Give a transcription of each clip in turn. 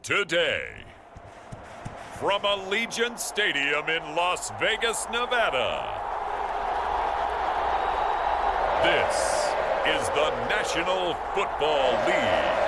Today, from Allegiant Stadium in Las Vegas, Nevada, this is the National Football League.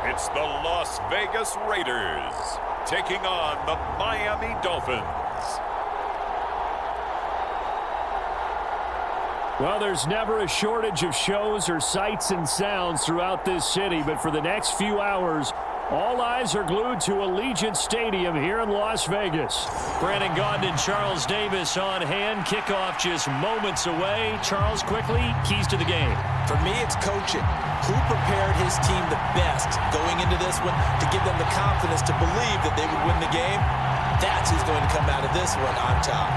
It's the Las Vegas Raiders taking on the Miami Dolphins. Well, there's never a shortage of shows or sights and sounds throughout this city, but for the next few hours, all eyes are glued to Allegiant Stadium here in Las Vegas. Brandon Gaudin and Charles Davis on hand. Kickoff just moments away. Charles, quickly, keys to the game. For me, it's coaching. Who prepared his team the best going into this one to give them the confidence to believe that they would win the game? That's who's going to come out of this one on top.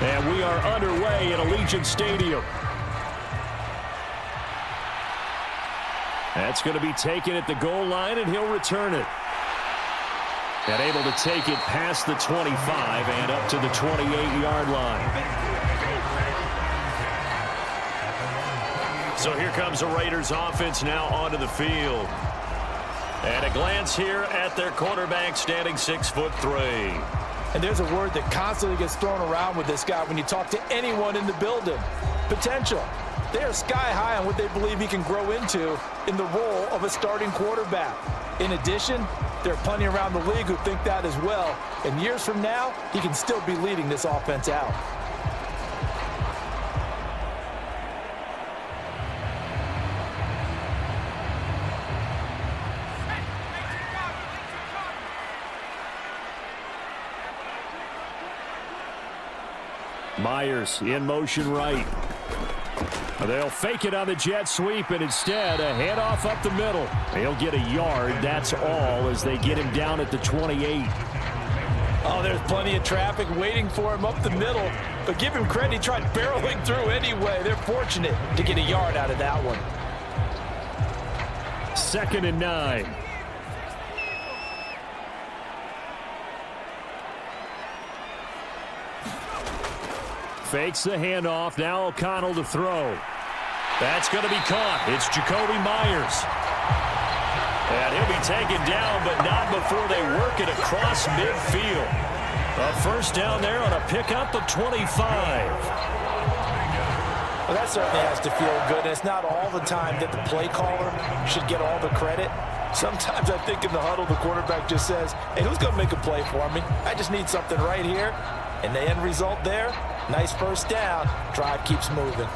And we are underway at Allegiant Stadium. That's going to be taken at the goal line, and he'll return it. And able to take it past the 25 and up to the 28-yard line. So here comes the Raiders offense now onto the field. And a glance here at their quarterback, standing 6'3". And there's a word that constantly gets thrown around with this guy when you talk to anyone in the building. Potential. They are sky high on what they believe he can grow into in the role of a starting quarterback. In addition, there are plenty around the league who think that as well. And years from now, he can still be leading this offense out. Myers in motion right. They'll fake it on the jet sweep, and instead a handoff up the middle. He'll get a yard, that's all, as they get him down at the 28. Oh, there's plenty of traffic waiting for him up the middle. But give him credit, he tried barreling through anyway. They're fortunate to get a yard out of that one. 2nd and 9. Fakes the handoff. Now O'Connell to throw. That's going to be caught. It's Jacoby Myers. And he'll be taken down, but not before they work it across midfield. A first down there on a pickup of 25. Well, that certainly has to feel good. And it's not all the time that the play caller should get all the credit. Sometimes I think in the huddle, the quarterback just says, hey, who's going to make a play for me? I just need something right here. And the end result there, nice first down. Drive keeps moving.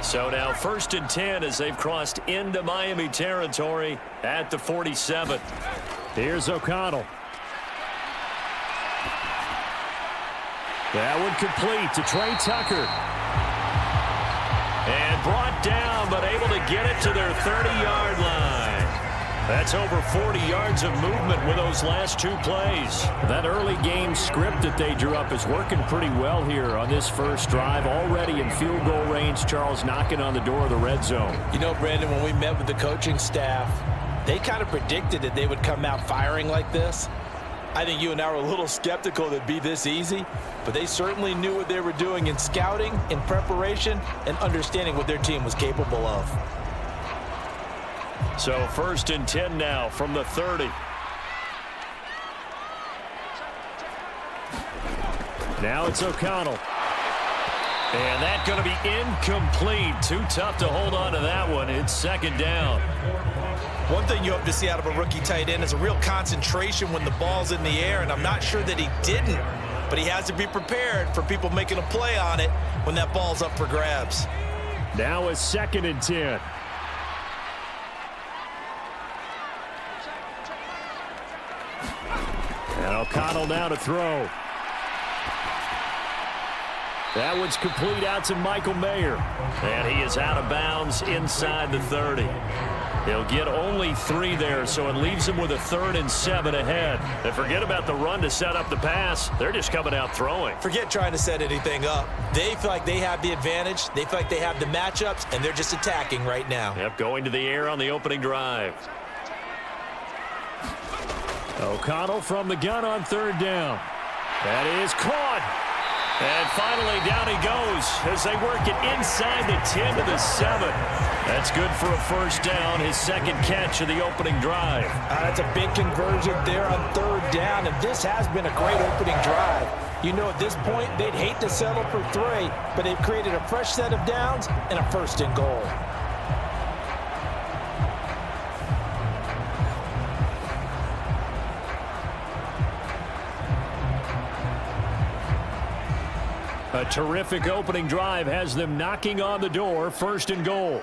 So now 1st and 10 as they've crossed into Miami territory at the 47. Here's O'Connell. That one complete to Trey Tucker. And brought down, but able to get it to their 30-yard line. That's over 40 yards of movement with those last 2 plays. That early game script that they drew up is working pretty well here on this first drive. Already in field goal range, Charles knocking on the door of the red zone. You know, Brandon, when we met with the coaching staff, they kind of predicted that they would come out firing like this. I think you and I were a little skeptical that it'd be this easy, but they certainly knew what they were doing in scouting, in preparation, and understanding what their team was capable of. So 1st and 10 now from the 30. Now it's O'Connell. And that's going to be incomplete. Too tough to hold on to that one. It's 2nd down. One thing you hope to see out of a rookie tight end is a real concentration when the ball's in the air, and I'm not sure that he didn't, but he has to be prepared for people making a play on it when that ball's up for grabs. Now it's 2nd and 10. And O'Connell now to throw. That one's complete out to Michael Mayer. And he is out of bounds inside the 30. He'll get only 3 there, so it leaves him with a 3rd and 7 ahead. And forget about the run to set up the pass. They're just coming out throwing. Forget trying to set anything up. They feel like they have the advantage. They feel like they have the matchups, and they're just attacking right now. Yep, going to the air on the opening drive. O'Connell from the gun on 3rd down. That is caught. And finally, down he goes as they work it inside the 10 to the 7. That's good for a 1st down, his 2nd catch of the opening drive. That's a big conversion there on 3rd down, and this has been a great opening drive. You know, at this point, they'd hate to settle for 3, but they've created a fresh set of downs and a 1st and goal. A terrific opening drive has them knocking on the door, 1st and goal.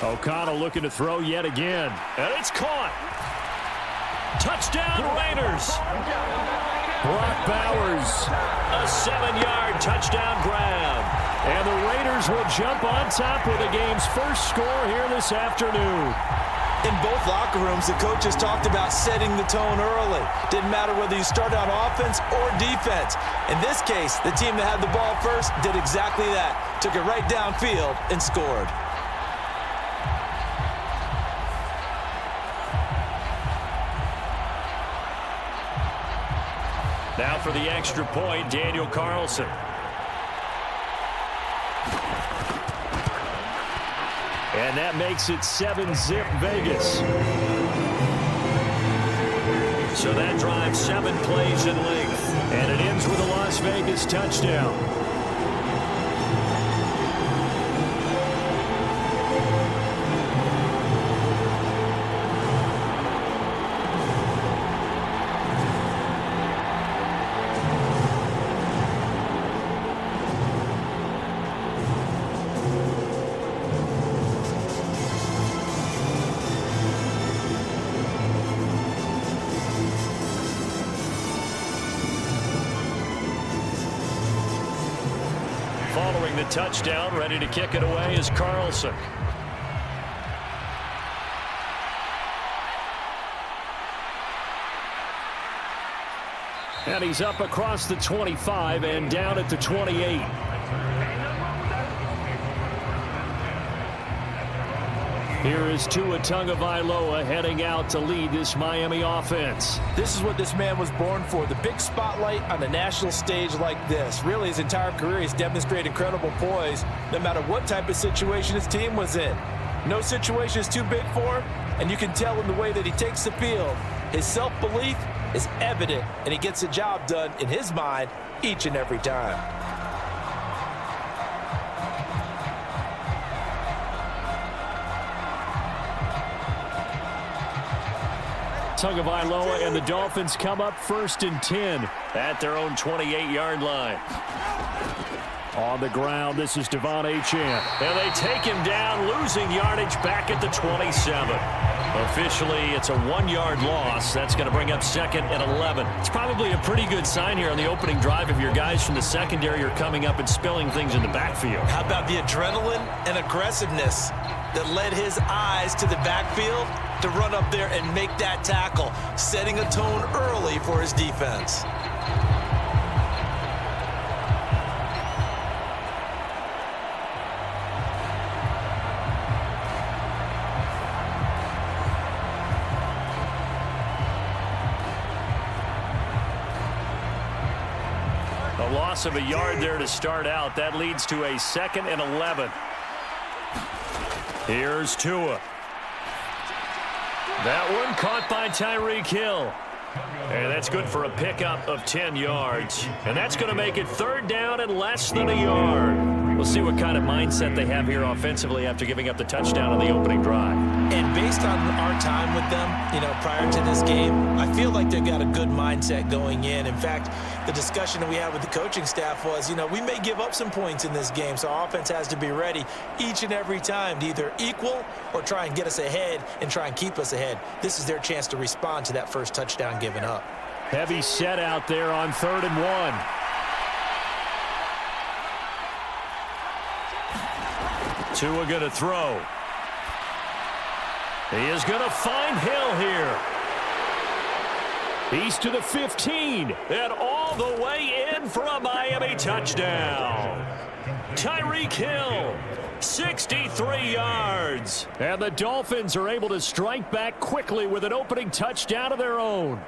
O'Connell looking to throw yet again. And it's caught. Touchdown, Raiders. Brock Bowers, a 7-yard touchdown grab. And the Raiders will jump on top with the game's first score here this afternoon. In both locker rooms, the coaches talked about setting the tone early. Didn't matter whether you start on offense or defense. In this case, the team that had the ball first did exactly that. Took it right downfield and scored. Now for the extra point, Daniel Carlson. And that makes it 7-zip Vegas. So that drives 7 plays in length. And it ends with a Las Vegas touchdown. Following the touchdown, ready to kick it away is Carlson. And he's up across the 25 and down at the 28. Here is Tua Tagovailoa heading out to lead this Miami offense. This is what this man was born for, the big spotlight on the national stage like this. Really, his entire career, he's demonstrated incredible poise, no matter what type of situation his team was in. No situation is too big for him, and you can tell in the way that he takes the field. His self-belief is evident, and he gets the job done in his mind each and every time. Tagovailoa and the Dolphins come up 1st and 10 at their own 28-yard line. On the ground, this is Devon Achane. And they take him down, losing yardage back at the 27. Officially, it's a 1-yard loss. That's going to bring up 2nd and 11. It's probably a pretty good sign here on the opening drive if your guys from the secondary are coming up and spilling things in the backfield. How about the adrenaline and aggressiveness that led his eyes to the backfield to run up there and make that tackle, setting a tone early for his defense. A loss of a yard there to start out. That leads to a 2nd and 11. Here's Tua. That one caught by Tyreek Hill. And that's good for a pickup of 10 yards. And that's going to make it 3rd down and less than a yard. We'll see what kind of mindset they have here offensively after giving up the touchdown on the opening drive. And based on our time with them, prior to this game, I feel like they've got a good mindset going in. In fact, the discussion that we had with the coaching staff was, we may give up some points in this game, so our offense has to be ready each and every time to either equal or try and get us ahead and try and keep us ahead. This is their chance to respond to that first touchdown given up. Heavy set out there on 3rd and 1. Tua going to throw. He is going to find Hill here. He's to the 15 and all the way in for a Miami touchdown. Tyreek Hill, 63 yards. And the Dolphins are able to strike back quickly with an opening touchdown of their own.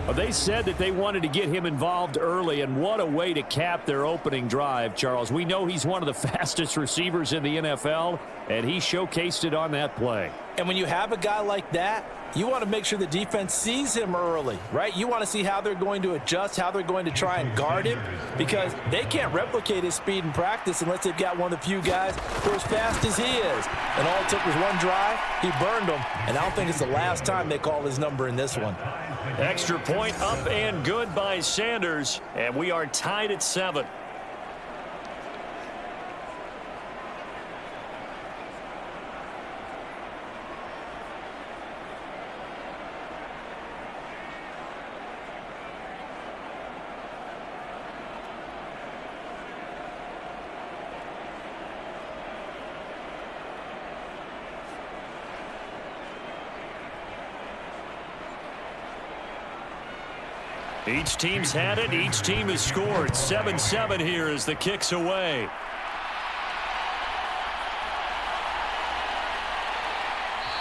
Well, they said that they wanted to get him involved early, and what a way to cap their opening drive, Charles. We know he's one of the fastest receivers in the NFL, and he showcased it on that play. And when you have a guy like that, you want to make sure the defense sees him early, right? You want to see how they're going to adjust, how they're going to try and guard him, because they can't replicate his speed in practice unless they've got one of the few guys who are as fast as he is. And all it took was one drive. He burned them, and I don't think it's the last time they call his number in this one. Extra point up and good by Sanders, and we are tied at 7. Each team's had it. Each team has scored. 7-7 here as the kick's away.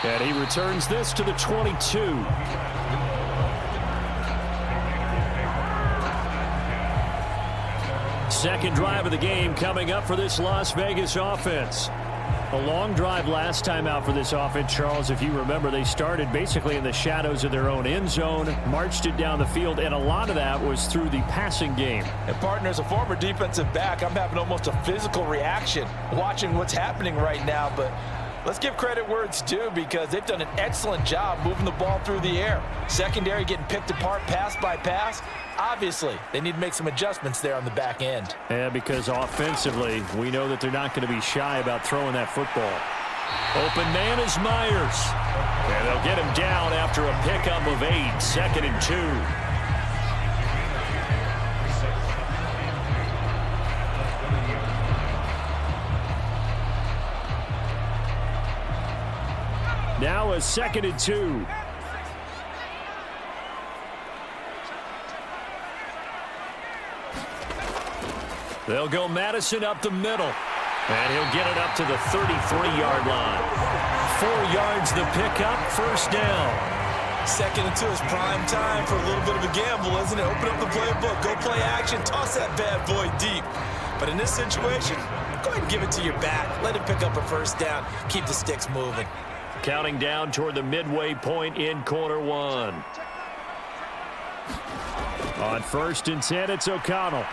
And he returns this to the 22. Second drive of the game coming up for this Las Vegas offense. A long drive last time out for this offense, Charles. If you remember, they started basically in the shadows of their own end zone, marched it down the field, and a lot of that was through the passing game. And, partner, as a former defensive back, I'm having almost a physical reaction watching what's happening right now. But let's give credit where it's due, because they've done an excellent job moving the ball through the air. Secondary getting picked apart pass by pass. Obviously, they need to make some adjustments there on the back end. Yeah, because offensively, we know that they're not going to be shy about throwing that football. Open man is Myers. And they'll get him down after a pickup of 8. 2nd and 2. Now a 2nd and 2. They'll go Madison up the middle. And he'll get it up to the 33-yard line. 4 yards the pickup, first down. 2nd and 2 is prime time for a little bit of a gamble, isn't it? Open up the playbook, go play action, toss that bad boy deep. But in this situation, go ahead and give it to your back. Let him pick up a first down. Keep the sticks moving. Counting down toward the midway point in quarter 1. On 1st and 10, it's O'Connell.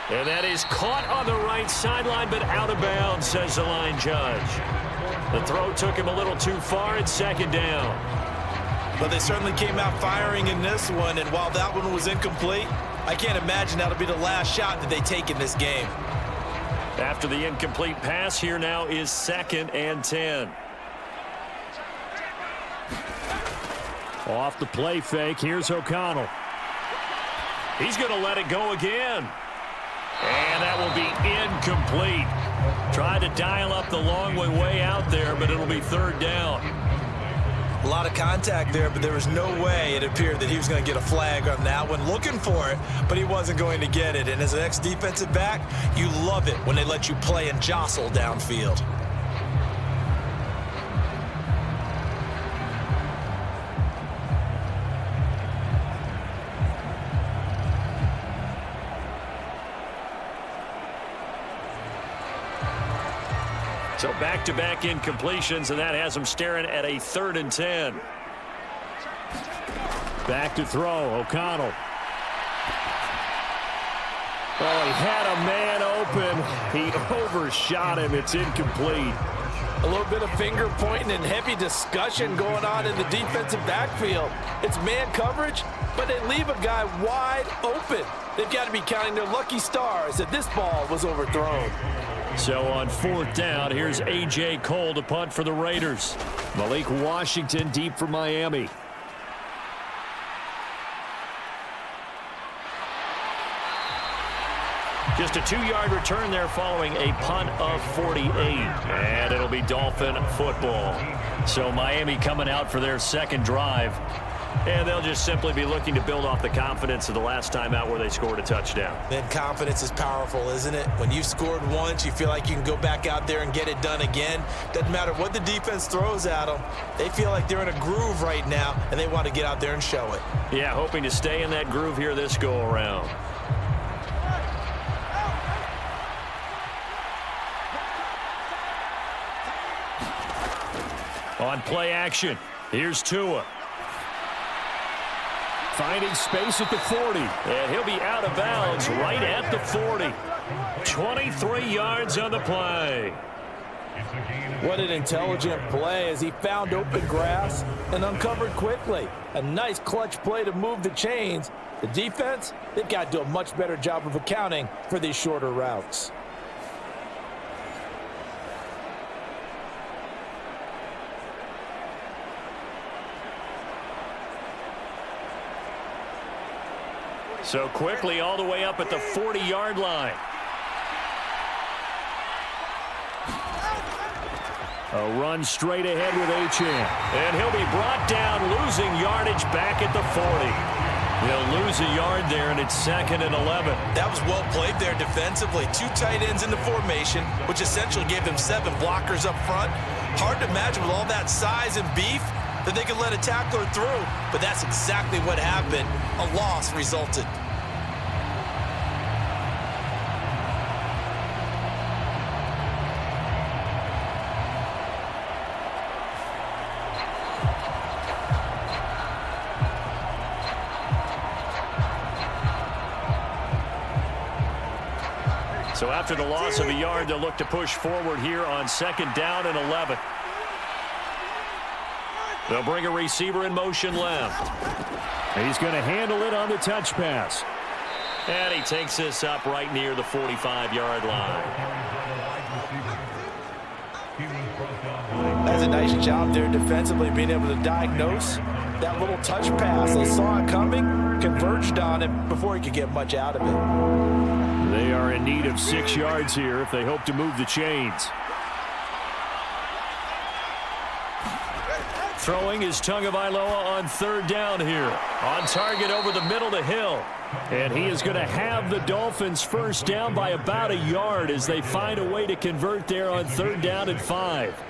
And that is caught on the right sideline, but out of bounds, says the line judge. The throw took him a little too far. It's 2nd down. But they certainly came out firing in this one, and while that one was incomplete, I can't imagine that'll be the last shot that they take in this game. After the incomplete pass, here now is 2nd and 10. Off the play fake, here's O'Connell. He's going to let it go again. And that will be incomplete. Tried to dial up the long way out there, but it'll be 3rd down. A lot of contact there, but there was no way it appeared that he was going to get a flag on that one. Looking for it, but he wasn't going to get it. And as an ex-defensive back, you love it when they let you play and jostle downfield. So back-to-back incompletions, and that has them staring at a 3rd and 10. Back to throw, O'Connell. Oh, he had a man open. He overshot him. It's incomplete. A little bit of finger pointing and heavy discussion going on in the defensive backfield. It's man coverage, but they leave a guy wide open. They've got to be counting their lucky stars that this ball was overthrown. So on 4th down, here's A.J. Cole to punt for the Raiders. Malik Washington deep for Miami. Just a 2-yard return there following a punt of 48. And it'll be Dolphin football. So Miami coming out for their second drive. And they'll just simply be looking to build off the confidence of the last time out where they scored a touchdown. Then confidence is powerful, isn't it? When you've scored once, you feel like you can go back out there and get it done again. Doesn't matter what the defense throws at them. They feel like they're in a groove right now, and they want to get out there and show it. Yeah, hoping to stay in that groove here this go-around. On play action, here's Tua. Finding space at the 40. And he'll be out of bounds right at the 40. 23 yards on the play. What an intelligent play as he found open grass and uncovered quickly. A nice clutch play to move the chains. The defense, they've got to do a much better job of accounting for these shorter routes. So quickly all the way up at the 40-yard line. A run straight ahead with Achane. And he'll be brought down, losing yardage back at the 40. He'll lose a yard there, and it's 2nd and 11. That was well played there defensively. 2 tight ends in the formation, which essentially gave them 7 blockers up front. Hard to imagine with all that size and beef that they could let a tackler through, but that's exactly what happened. A loss resulted. So after the loss of a yard, they'll look to push forward here on 2nd down and 11. They'll bring a receiver in motion left. He's going to handle it on the touch pass. And he takes this up right near the 45-yard line. That's a nice job there defensively, being able to diagnose that little touch pass. They saw it coming, converged on him before he could get much out of it. They are in need of 6 yards here if they hope to move the chains. Throwing is Tagovailoa on 3rd down here. On target over the middle to Hill. And he is going to have the Dolphins first down by about a yard as they find a way to convert there on 3rd down and 5.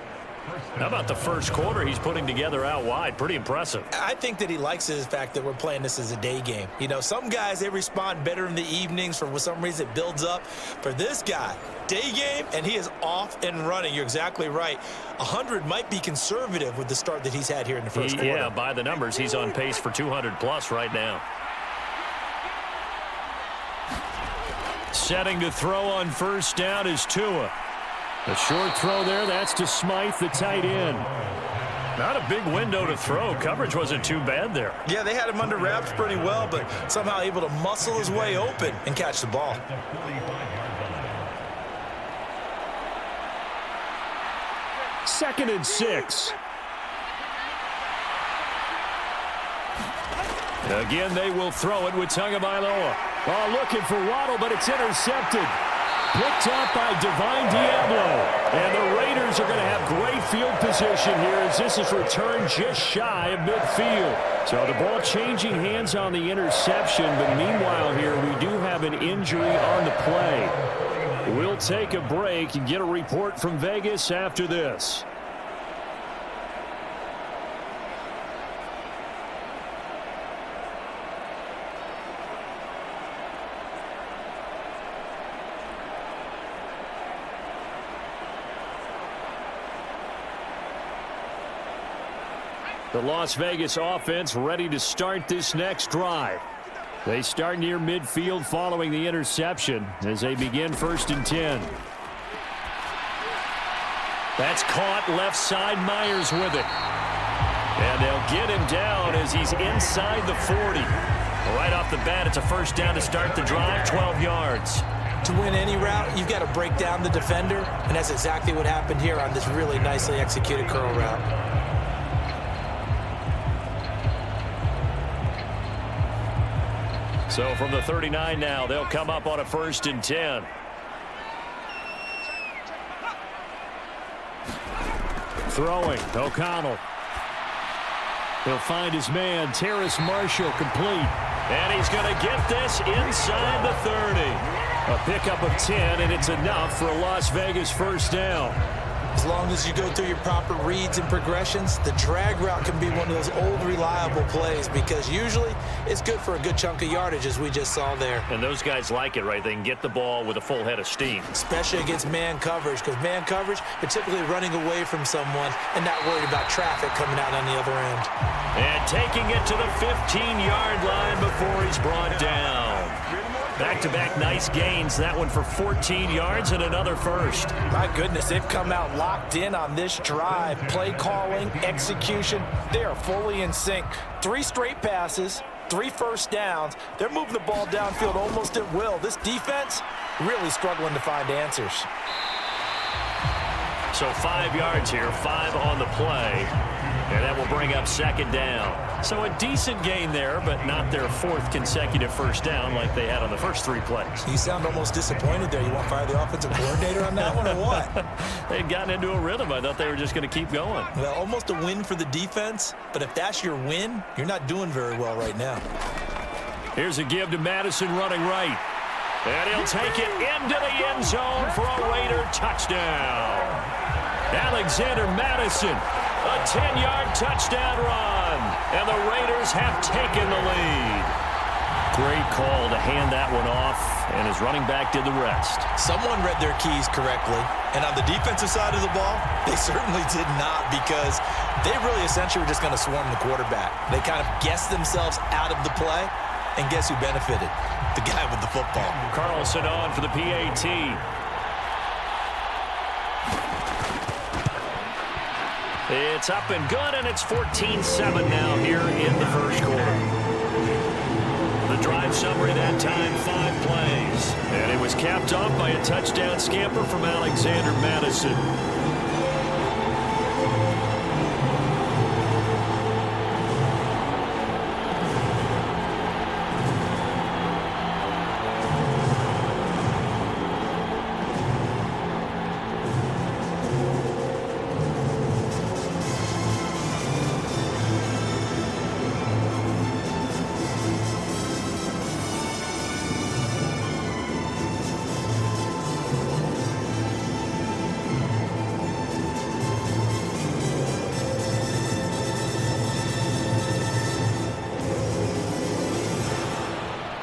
How about the first quarter he's putting together out wide? Pretty impressive. I think that he likes the fact that we're playing this as a day game. You know, some guys, they respond better in the evenings. For some reason, it builds up. For this guy, day game, and he is off and running. You're exactly right. 100 might be conservative with the start that he's had here in the first quarter. Yeah, by the numbers, he's on pace for 200+ right now. Setting to throw on 1st down is Tua. A short throw there, that's to Smythe, the tight end. Not a big window to throw. Coverage wasn't too bad there. Yeah, they had him under wraps pretty well, but somehow able to muscle his way open and catch the ball. Second and 6. Again, they will throw it with Tagovailoa. Oh, looking for Waddle, but it's intercepted. Picked up by Divine Diablo. And the Raiders are going to have great field position here as this is returned just shy of midfield. So the ball changing hands on the interception, but meanwhile here we do have an injury on the play. We'll take a break and get a report from Vegas after this. The Las Vegas offense ready to start this next drive. They start near midfield following the interception as they begin 1st and 10. That's caught left side. Myers with it. And they'll get him down as he's inside the 40. Right off the bat, it's a 1st down to start the drive, 12 yards. To win any route, you've got to break down the defender, and that's exactly what happened here on this really nicely executed curl route. So from the 39 now, they'll come up on a 1st and 10. Throwing, O'Connell. He'll find his man, Terrace Marshall, complete. And he's going to get this inside the 30. A pickup of 10, and it's enough for a Las Vegas 1st down. As long as you go through your proper reads and progressions, the drag route can be one of those old reliable plays because usually it's good for a good chunk of yardage, as we just saw there. And those guys like it, right? They can get the ball with a full head of steam. Especially against man coverage, because man coverage, they're typically running away from someone and not worried about traffic coming out on the other end. And taking it to the 15-yard line before he's brought down. Back-to-back nice gains. That one for 14 yards and another 1st. My goodness, they've come out locked in on this drive. Play calling, execution, they are fully in sync. 3 straight passes, 3 1st downs. They're moving the ball downfield almost at will. This defense really struggling to find answers. So 5 yards here, 5 on the play. And that will bring up 2nd down. So a decent gain there, but not their 4th consecutive 1st down like they had on the first 3 plays. You sound almost disappointed there. You want to fire the offensive coordinator on that one or what? They'd gotten into a rhythm. I thought they were just going to keep going. Well, almost a win for the defense, but if that's your win, you're not doing very well right now. Here's a give to Madison running right. And he'll take it into the end zone for a Raider touchdown. Alexander Madison, a 10-yard touchdown run. And the Raiders have taken the lead. Great call to hand that one off, and his running back did the rest. Someone read their keys correctly, and on the defensive side of the ball, they certainly did not, because they really essentially were just going to swarm the quarterback. They kind of guessed themselves out of the play, and guess who benefited? The guy with the football. Carlson on for the PAT. It's up and good, and it's 14-7 now here in the 1st quarter. The drive summary that time, 5 plays. And it was capped off by a touchdown scamper from Alexander Madison.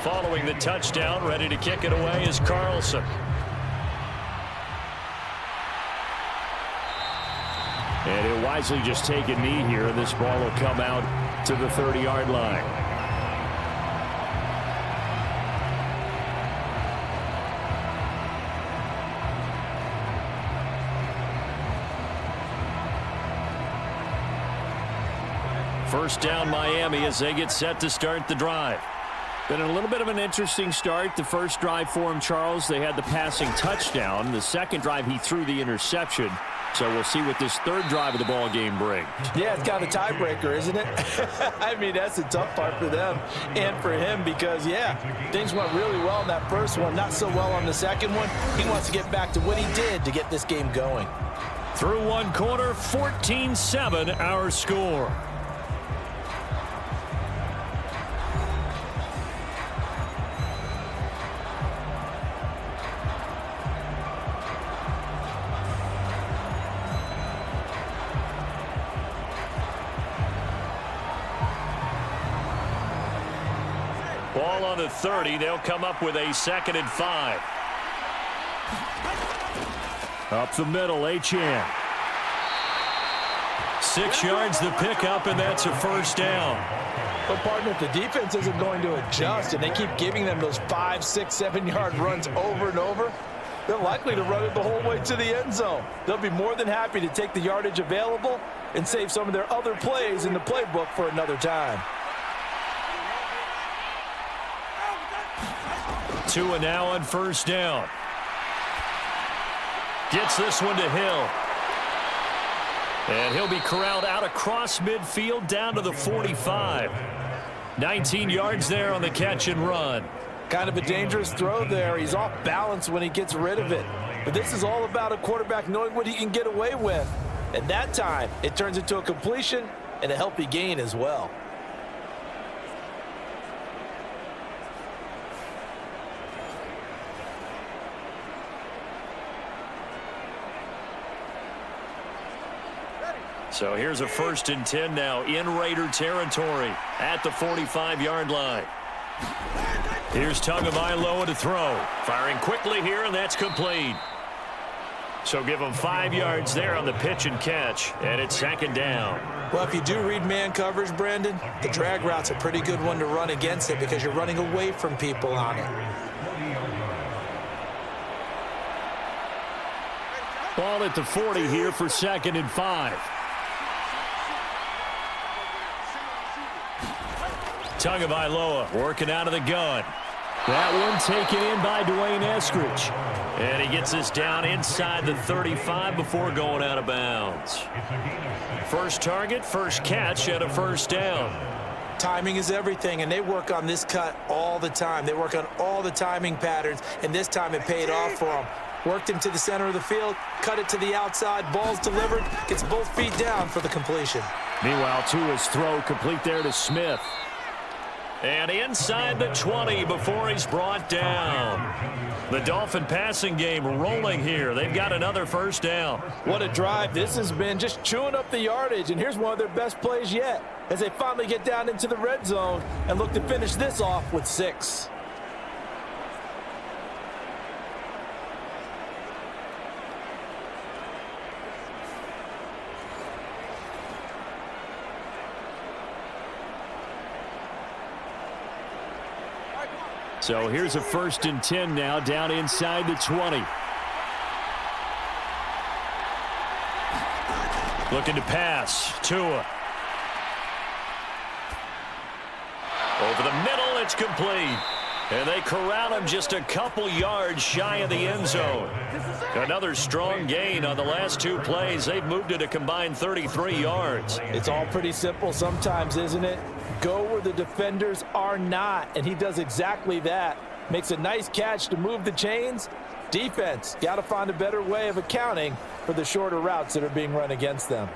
Following the touchdown, ready to kick it away is Carlson. And he'll wisely just take a knee here, and this ball will come out to the 30-yard line. First down Miami as they get set to start the drive. Been a little bit of an interesting start. The first drive for him, Charles, they had the passing touchdown. The second drive, he threw the interception. So we'll see what this 3rd drive of the ball game brings. Yeah, it's kind of a tiebreaker, isn't it? I mean, that's the tough part for them and for him because, yeah, things went really well in that first one, not so well on the second one. He wants to get back to what he did to get this game going. Through 1 quarter, 14-7 our score. Ball on the 30. They'll come up with a 2nd and 5. Up the middle, Achane. 6 yards the pickup, and that's a first down. But, partner, if the defense isn't going to adjust and they keep giving them those 5, 6, 7-yard runs over and over, they're likely to run it the whole way to the end zone. They'll be more than happy to take the yardage available and save some of their other plays in the playbook for another time. Tua now on first down. Gets this one to Hill. And he'll be corralled out across midfield down to the 45. 19 yards there on the catch and run. Kind of a dangerous throw there. He's off balance when he gets rid of it. But this is all about a quarterback knowing what he can get away with. And that time, it turns into a completion and a healthy gain as well. So here's a 1st and 10 now in Raider territory at the 45-yard line. Here's Tagovailoa to throw. Firing quickly here, and that's complete. So give him 5 yards there on the pitch and catch, and it's 2nd down. Well, if you do read man coverage, Brandon, the drag route's a pretty good one to run against it because you're running away from people on it. Ball at the 40 here for 2nd and 5. Tagovailoa working out of the gun. That one taken in by Dwayne Eskridge. And he gets this down inside the 35 before going out of bounds. First target, first catch at a first down. Timing is everything, and they work on this cut all the time. They work on all the timing patterns, and this time it paid off for them. Worked him to the center of the field, cut it to the outside, ball's delivered, gets both feet down for the completion. Meanwhile, Tua's throw complete there to Smith. And inside the 20 before he's brought down. The Dolphin passing game rolling here. They've got another first down. What a drive this has been, just chewing up the yardage. And here's one of their best plays yet as they finally get down into the red zone and look to finish this off with 6. So here's a 1st and 10 now down inside the 20. Looking to pass. Tua. Over the middle, it's complete. And they corral him just a couple yards shy of the end zone. Another strong gain on the last 2 plays. They've moved it a combined 33 yards. It's all pretty simple sometimes, isn't it? Go where the defenders are not, and he does exactly that. Makes a nice catch to move the chains. Defense, got to find a better way of accounting for the shorter routes that are being run against them.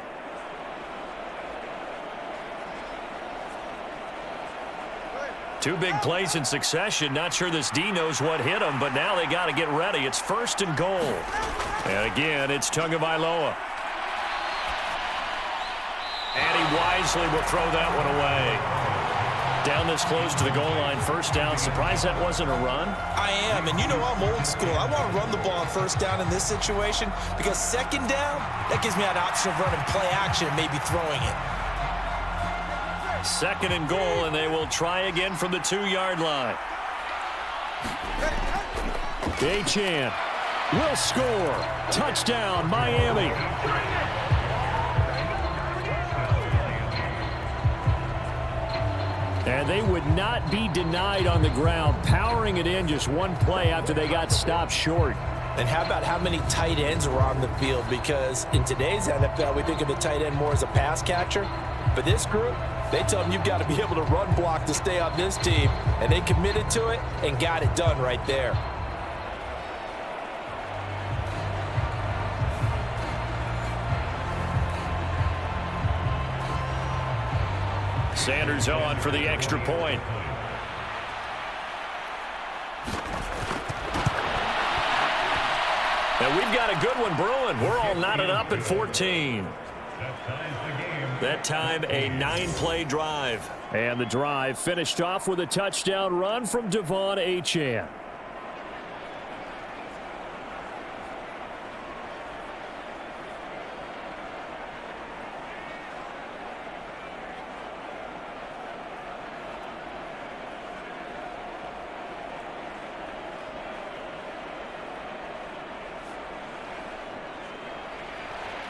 Two big plays in succession. Not sure this D knows what hit him, but now they got to get ready. It's 1st and goal. And again, it's Tagovailoa. And he wisely will throw that one away. Down this close to the goal line, first down. Surprised that wasn't a run? I am, and you know I'm old school. I want to run the ball on first down in this situation because 2nd down, that gives me an option of running play action and maybe throwing it. 2nd and goal, and they will try again from the 2-yard line. Achane will score. Touchdown, Miami. And they would not be denied on the ground, powering it in just one play after they got stopped short. And how about how many tight ends were on the field? Because in today's NFL, we think of the tight end more as a pass catcher. But this group, they tell them you've got to be able to run block to stay on this team. And they committed to it and got it done right there. Sanders on for the extra point. And we've got a good one brewing. We're all knotted up at 14. That time a 9-play drive. And the drive finished off with a touchdown run from Devon Achane.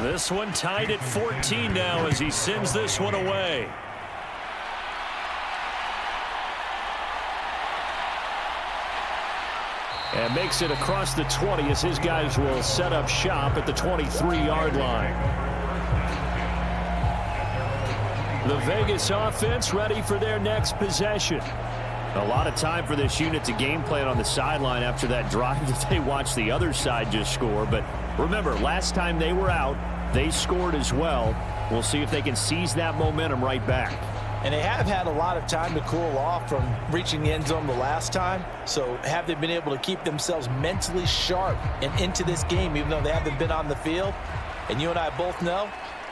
This one tied at 14 now as he sends this one away. And makes it across the 20 as his guys will set up shop at the 23-yard line. The Vegas offense ready for their next possession. A lot of time for this unit to game plan on the sideline after that drive that they watched the other side just score. But remember, last time they were out, they scored as well. We'll see if they can seize that momentum right back. And they have had a lot of time to cool off from reaching the end zone the last time. So have they been able to keep themselves mentally sharp and into this game even though they haven't been on the field? And you and I both know,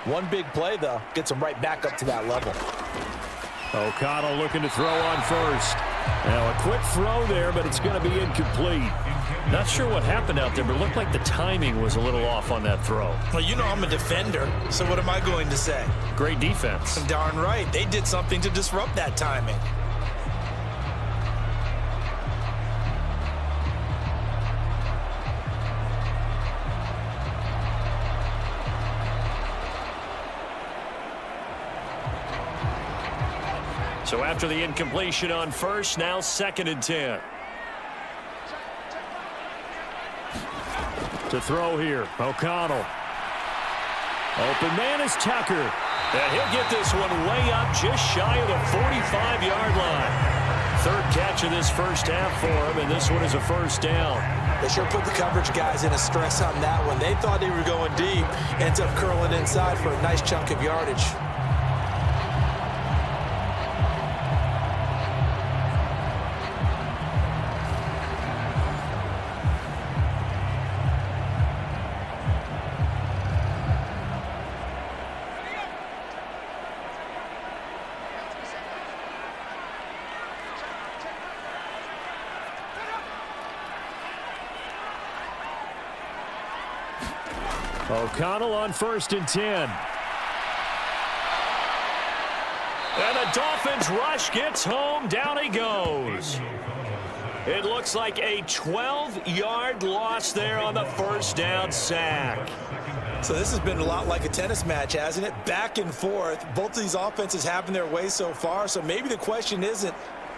one big play, though, gets them right back up to that level. O'Connell looking to throw on first. Now a quick throw there, but it's going to be incomplete. Not sure what happened out there, but it looked like the timing was a little off on that throw. Well, you know I'm a defender, so what am I going to say? Great defense. Darn right. They did something to disrupt that timing. So after the incompletion on first, now 2nd and 10. To throw here, O'Connell. Open man is Tucker. And he'll get this one way up just shy of the 45-yard line. 3rd catch of this first half for him, and this one is a first down. They sure put the coverage guys in a stress on that one. They thought they were going deep. Ends up curling inside for a nice chunk of yardage. O'Connell on 1st and 10. And the Dolphins rush gets home. Down he goes. It looks like a 12-yard loss there on the first down sack. So this has been a lot like a tennis match, hasn't it? Back and forth. Both of these offenses having their way so far. So maybe the question isn't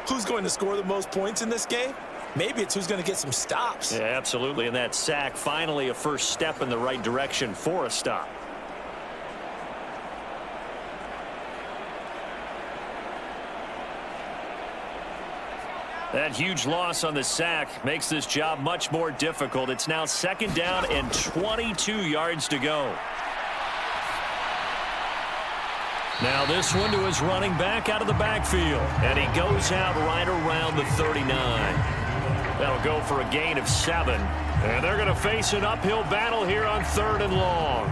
who's going to score the most points in this game. Maybe it's who's going to get some stops. Yeah, absolutely. And that sack, finally a first step in the right direction for a stop. That huge loss on the sack makes this job much more difficult. It's now 2nd down and 22 yards to go. Now this one to his running back out of the backfield. And he goes out right around the 39. That'll go for a gain of 7. And they're going to face an uphill battle here on 3rd and long.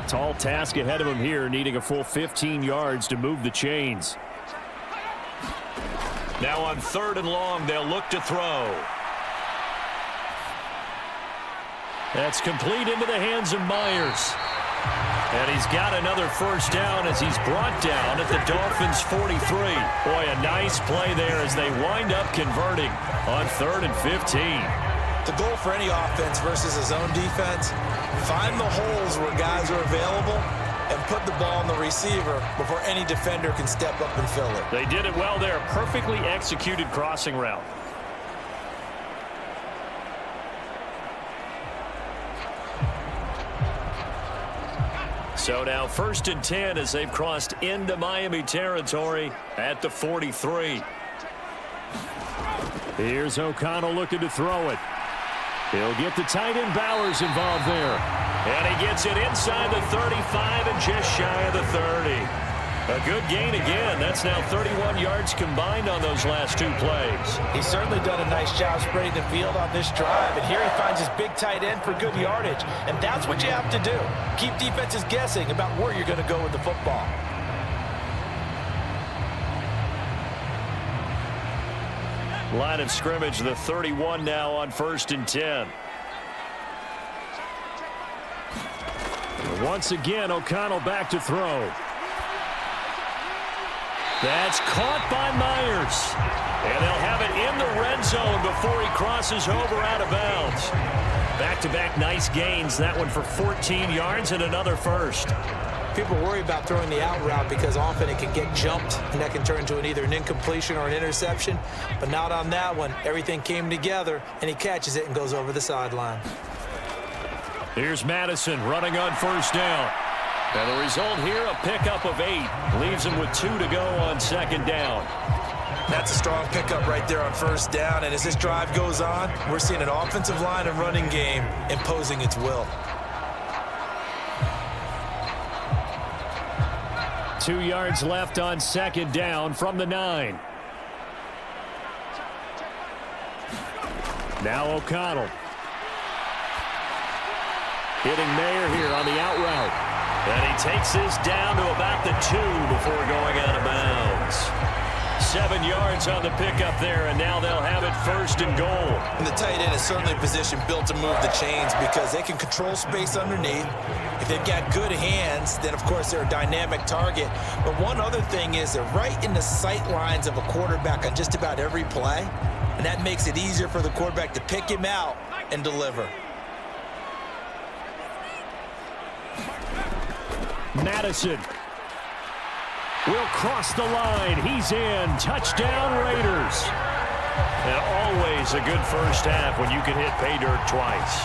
Tall task ahead of him here, needing a full 15 yards to move the chains. Now on 3rd and long, they'll look to throw. That's complete into the hands of Myers. And he's got another first down as he's brought down at the Dolphins' 43. Boy, a nice play there as they wind up converting on 3rd and 15. The goal for any offense versus his own defense, find the holes where guys are available and put the ball on the receiver before any defender can step up and fill it. They did it well there. Perfectly executed crossing route. So now 1st and 10 as they've crossed into Miami territory at the 43. Here's O'Connell looking to throw it. He'll get the tight end Bowers involved there. And he gets it inside the 35 and just shy of the 30. A good gain again. That's now 31 yards combined on those last 2 plays. He's certainly done a nice job spreading the field on this drive. And here he finds his big tight end for good yardage. And that's what you have to do. Keep defenses guessing about where you're going to go with the football. Line of scrimmage, the 31 now on 1st and 10. Once again, O'Connell back to throw. That's caught by Myers. And they'll have it in the red zone before he crosses over out of bounds. Back-to-back nice gains. That one for 14 yards and another first. People worry about throwing the out route because often it can get jumped, and that can turn into either an incompletion or an interception. But not on that one. Everything came together, and he catches it and goes over the sideline. Here's Madison running on first down. And the result here, a pickup of 8. Leaves him with 2 to go on second down. That's a strong pickup right there on first down. And as this drive goes on, we're seeing an offensive line and running game imposing its will. 2 yards left on second down from the 9. Now O'Connell. Hitting Mayer here on the out route. And he takes this down to about the 2 before going out of bounds. 7 yards on the pickup there, and now they'll have it first and goal. And the tight end is certainly a position built to move the chains because they can control space underneath. If they've got good hands, then, of course, they're a dynamic target. But one other thing is they're right in the sight lines of a quarterback on just about every play, and that makes it easier for the quarterback to pick him out and deliver. Madison will cross the line. He's in. Touchdown, Raiders. And always a good first half when you can hit pay dirt twice.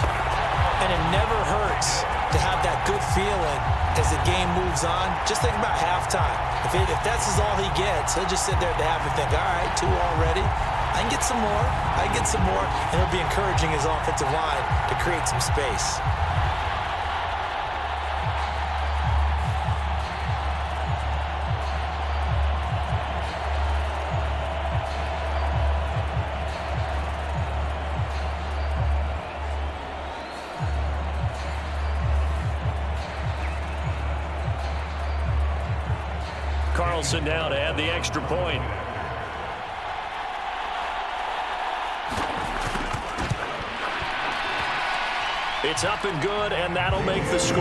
And it never hurts to have that good feeling as the game moves on. Just think about halftime. If that's all he gets, he'll just sit there at the half and think, all right, 2 already. I can get some more. I can get some more. And he'll be encouraging his offensive line to create some space. Carlson now to add the extra point. It's up and good, and that'll make the score 21-14.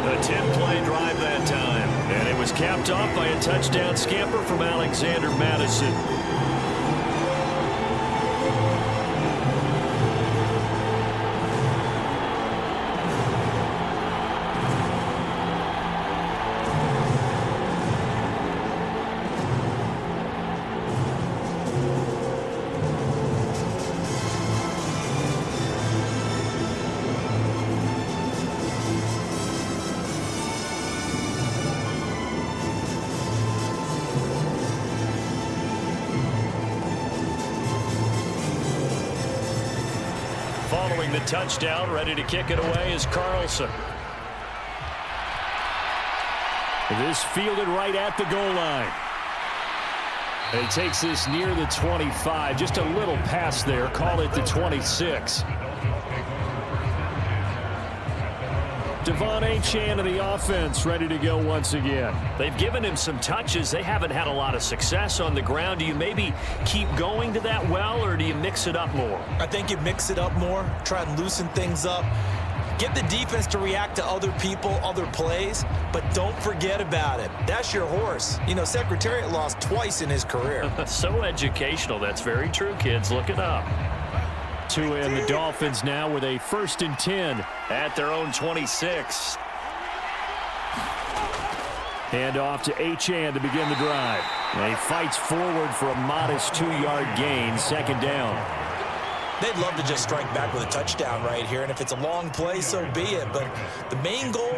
A 10-play drive that time, and it was capped off by a touchdown scamper from Alexander Madison. Following the touchdown, ready to kick it away is Carlson. This fielded right at the goal line. And he takes this near the 25, just a little past there, call it the 26. Devon Achane of the offense ready to go once again. They've given him some touches. They haven't had a lot of success on the ground. Do you maybe keep going to that well, or do you mix it up more? I think you mix it up more, try and loosen things up. Get the defense to react to other people, other plays, but don't forget about it. That's your horse. You know, Secretariat lost twice in his career. So educational. That's very true, kids. Look it up. To in the Dolphins now with a 1st and 10 at their own 26. Hand off to Achane to begin the drive. And he fights forward for a modest 2-yard gain, second down. They'd love to just strike back with a touchdown right here, and if it's a long play, so be it. But the main goal,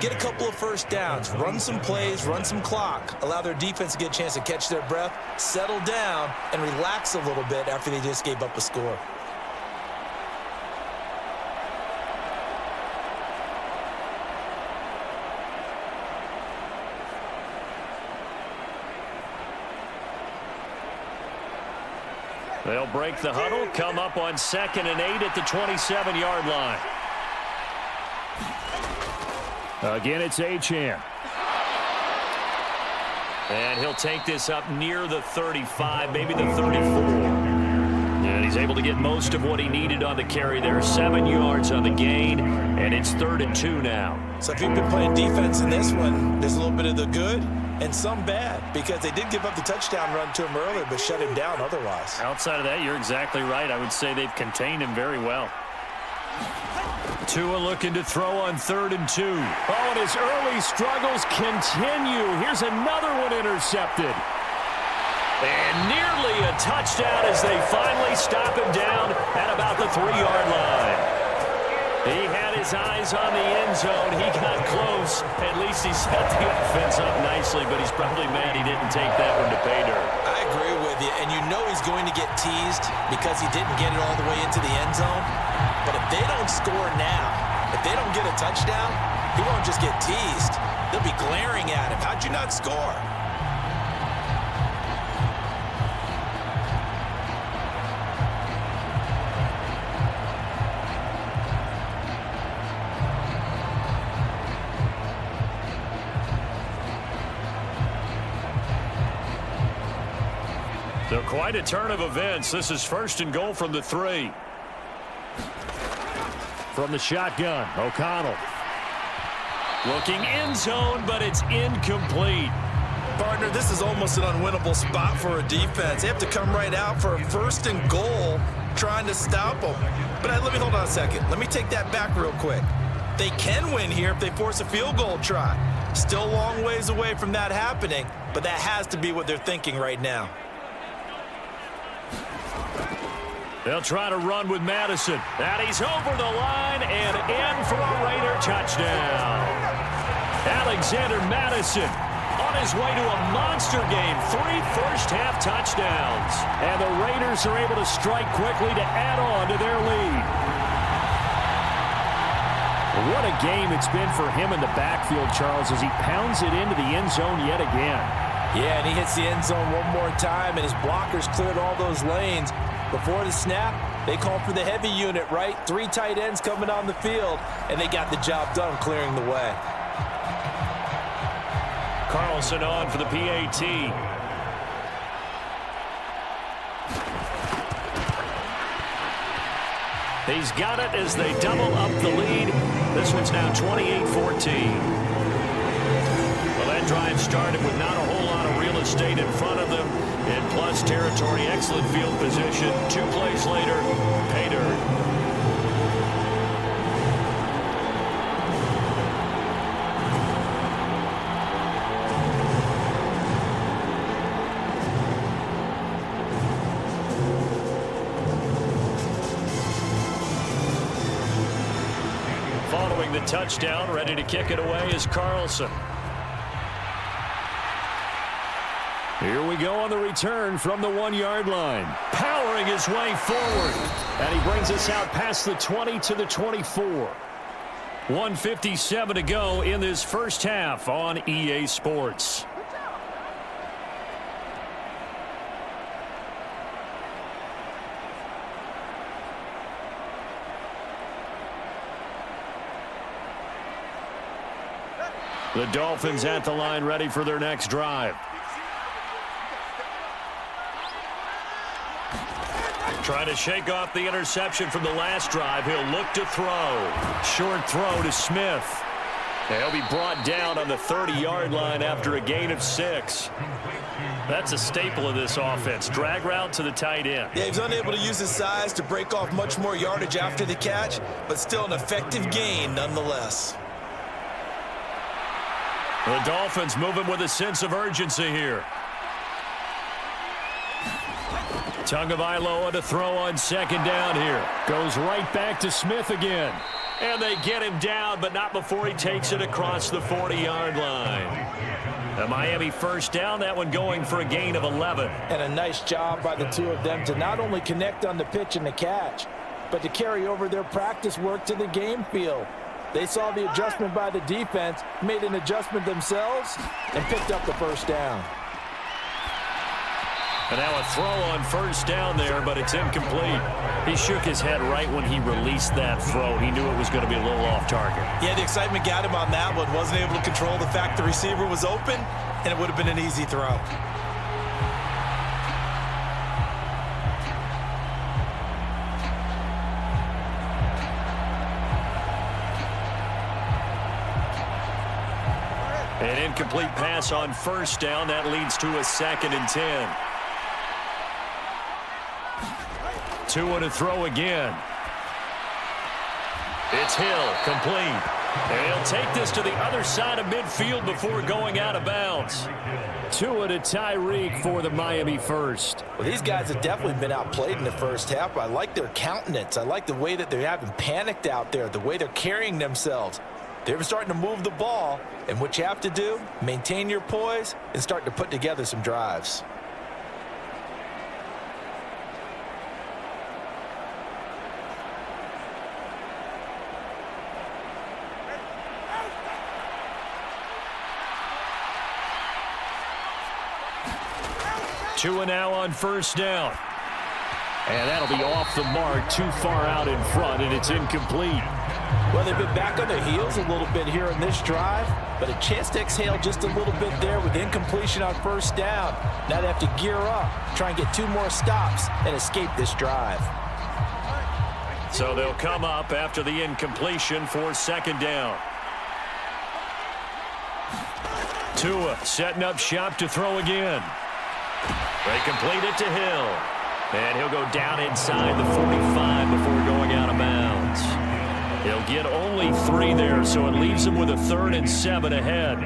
get a couple of first downs, run some plays, run some clock, allow their defense to get a chance to catch their breath, settle down, and relax a little bit after they just gave up a score. They'll break the huddle, come up on 2nd and 8 at the 27-yard line. Again, it's Achane. And he'll take this up near the 35, maybe the 34. And he's able to get most of what he needed on the carry there. 7 yards on the gain, and it's 3rd and 2 now. So if you've been playing defense in this one, there's a little bit of the good and some bad, because they did give up the touchdown run to him earlier, but shut him down otherwise. Outside of that, you're exactly right. I would say they've contained him very well. Tua looking to throw on 3rd and 2. Oh, and his early struggles continue. Here's another one intercepted. And nearly a touchdown as they finally stop him down at about the 3-yard line. He had his eyes on the end zone. He got close. At least he set the offense up nicely, but he's probably mad he didn't take that one to pay dirt. I agree with you, and you know he's going to get teased because he didn't get it all the way into the end zone. But if they don't score now, if they don't get a touchdown, he won't just get teased. They'll be glaring at him. How'd you not score? So quite a turn of events. This is 1st and goal from the 3. From the shotgun, O'Connell. Looking end zone, but it's incomplete. Partner, this is almost an unwinnable spot for a defense. They have to come right out for a 1st and goal trying to stop them. But let me hold on a second. Let me take that back real quick. They can win here if they force a field goal try. Still a long ways away from that happening, but that has to be what they're thinking right now. They'll try to run with Madison. And he's over the line and in for a Raider touchdown. Alexander Madison on his way to a monster game. 3 first-half touchdowns. And the Raiders are able to strike quickly to add on to their lead. What a game it's been for him in the backfield, Charles, as he pounds it into the end zone yet again. Yeah, and he hits the end zone one more time, and his blockers cleared all those lanes. Before the snap, they called for the heavy unit, right? 3 tight ends coming on the field, and they got the job done clearing the way. Carlson on for the PAT. He's got it as they double up the lead. This one's now 28-14. Well, that drive started with not a whole lot of real estate in front of them. In plus territory, excellent field position. 2 plays later, pay dirt. Following the touchdown, ready to kick it away is Carlson. Here we go on the return from the 1-yard line. Powering his way forward. And he brings us out past the 20 to the 24. 1:57 to go in this first half on EA Sports. The Dolphins at the line ready for their next drive. Trying to shake off the interception from the last drive. He'll look to throw. Short throw to Smith. He'll be brought down on the 30-yard line after a gain of 6. That's a staple of this offense. Drag route to the tight end. Yeah, he's unable to use his size to break off much more yardage after the catch, but still an effective gain nonetheless. The Dolphins moving with a sense of urgency here. Tagovailoa to throw on 2nd down here. Goes right back to Smith again. And they get him down, but not before he takes it across the 40-yard line. The Miami first down, that one going for a gain of 11. And a nice job by the 2 of them to not only connect on the pitch and the catch, but to carry over their practice work to the game field. They saw the adjustment by the defense, made an adjustment themselves, and picked up the first down. And now a throw on 1st down there, but it's incomplete. He shook his head right when he released that throw. He knew it was going to be a little off target. Yeah, the excitement got him on that one. Wasn't able to control the fact the receiver was open, and it would have been an easy throw. An incomplete pass on first down. That leads to a 2nd and 10. Tua to throw again. It's Hill, complete. And he'll take this to the other side of midfield before going out of bounds. Tua to Tyreek for the Miami first. Well, these guys have definitely been outplayed in the first half. I like their countenance. I like the way that they haven't panicked out there, the way they're carrying themselves. They're starting to move the ball, and what you have to do, maintain your poise and start to put together some drives. Tua now on first down. And that'll be off the mark, too far out in front, and it's incomplete. Well, they've been back on their heels a little bit here in this drive, but a chance to exhale just a little bit there with incompletion on first down. Now they have to gear up, try and get 2 more stops and escape this drive. So they'll come up after the incompletion for 2nd down. Tua setting up shop to throw again. They complete it to Hill. And he'll go down inside the 45 before going out of bounds. He'll get only 3 there, so it leaves him with a 3rd and 7 ahead.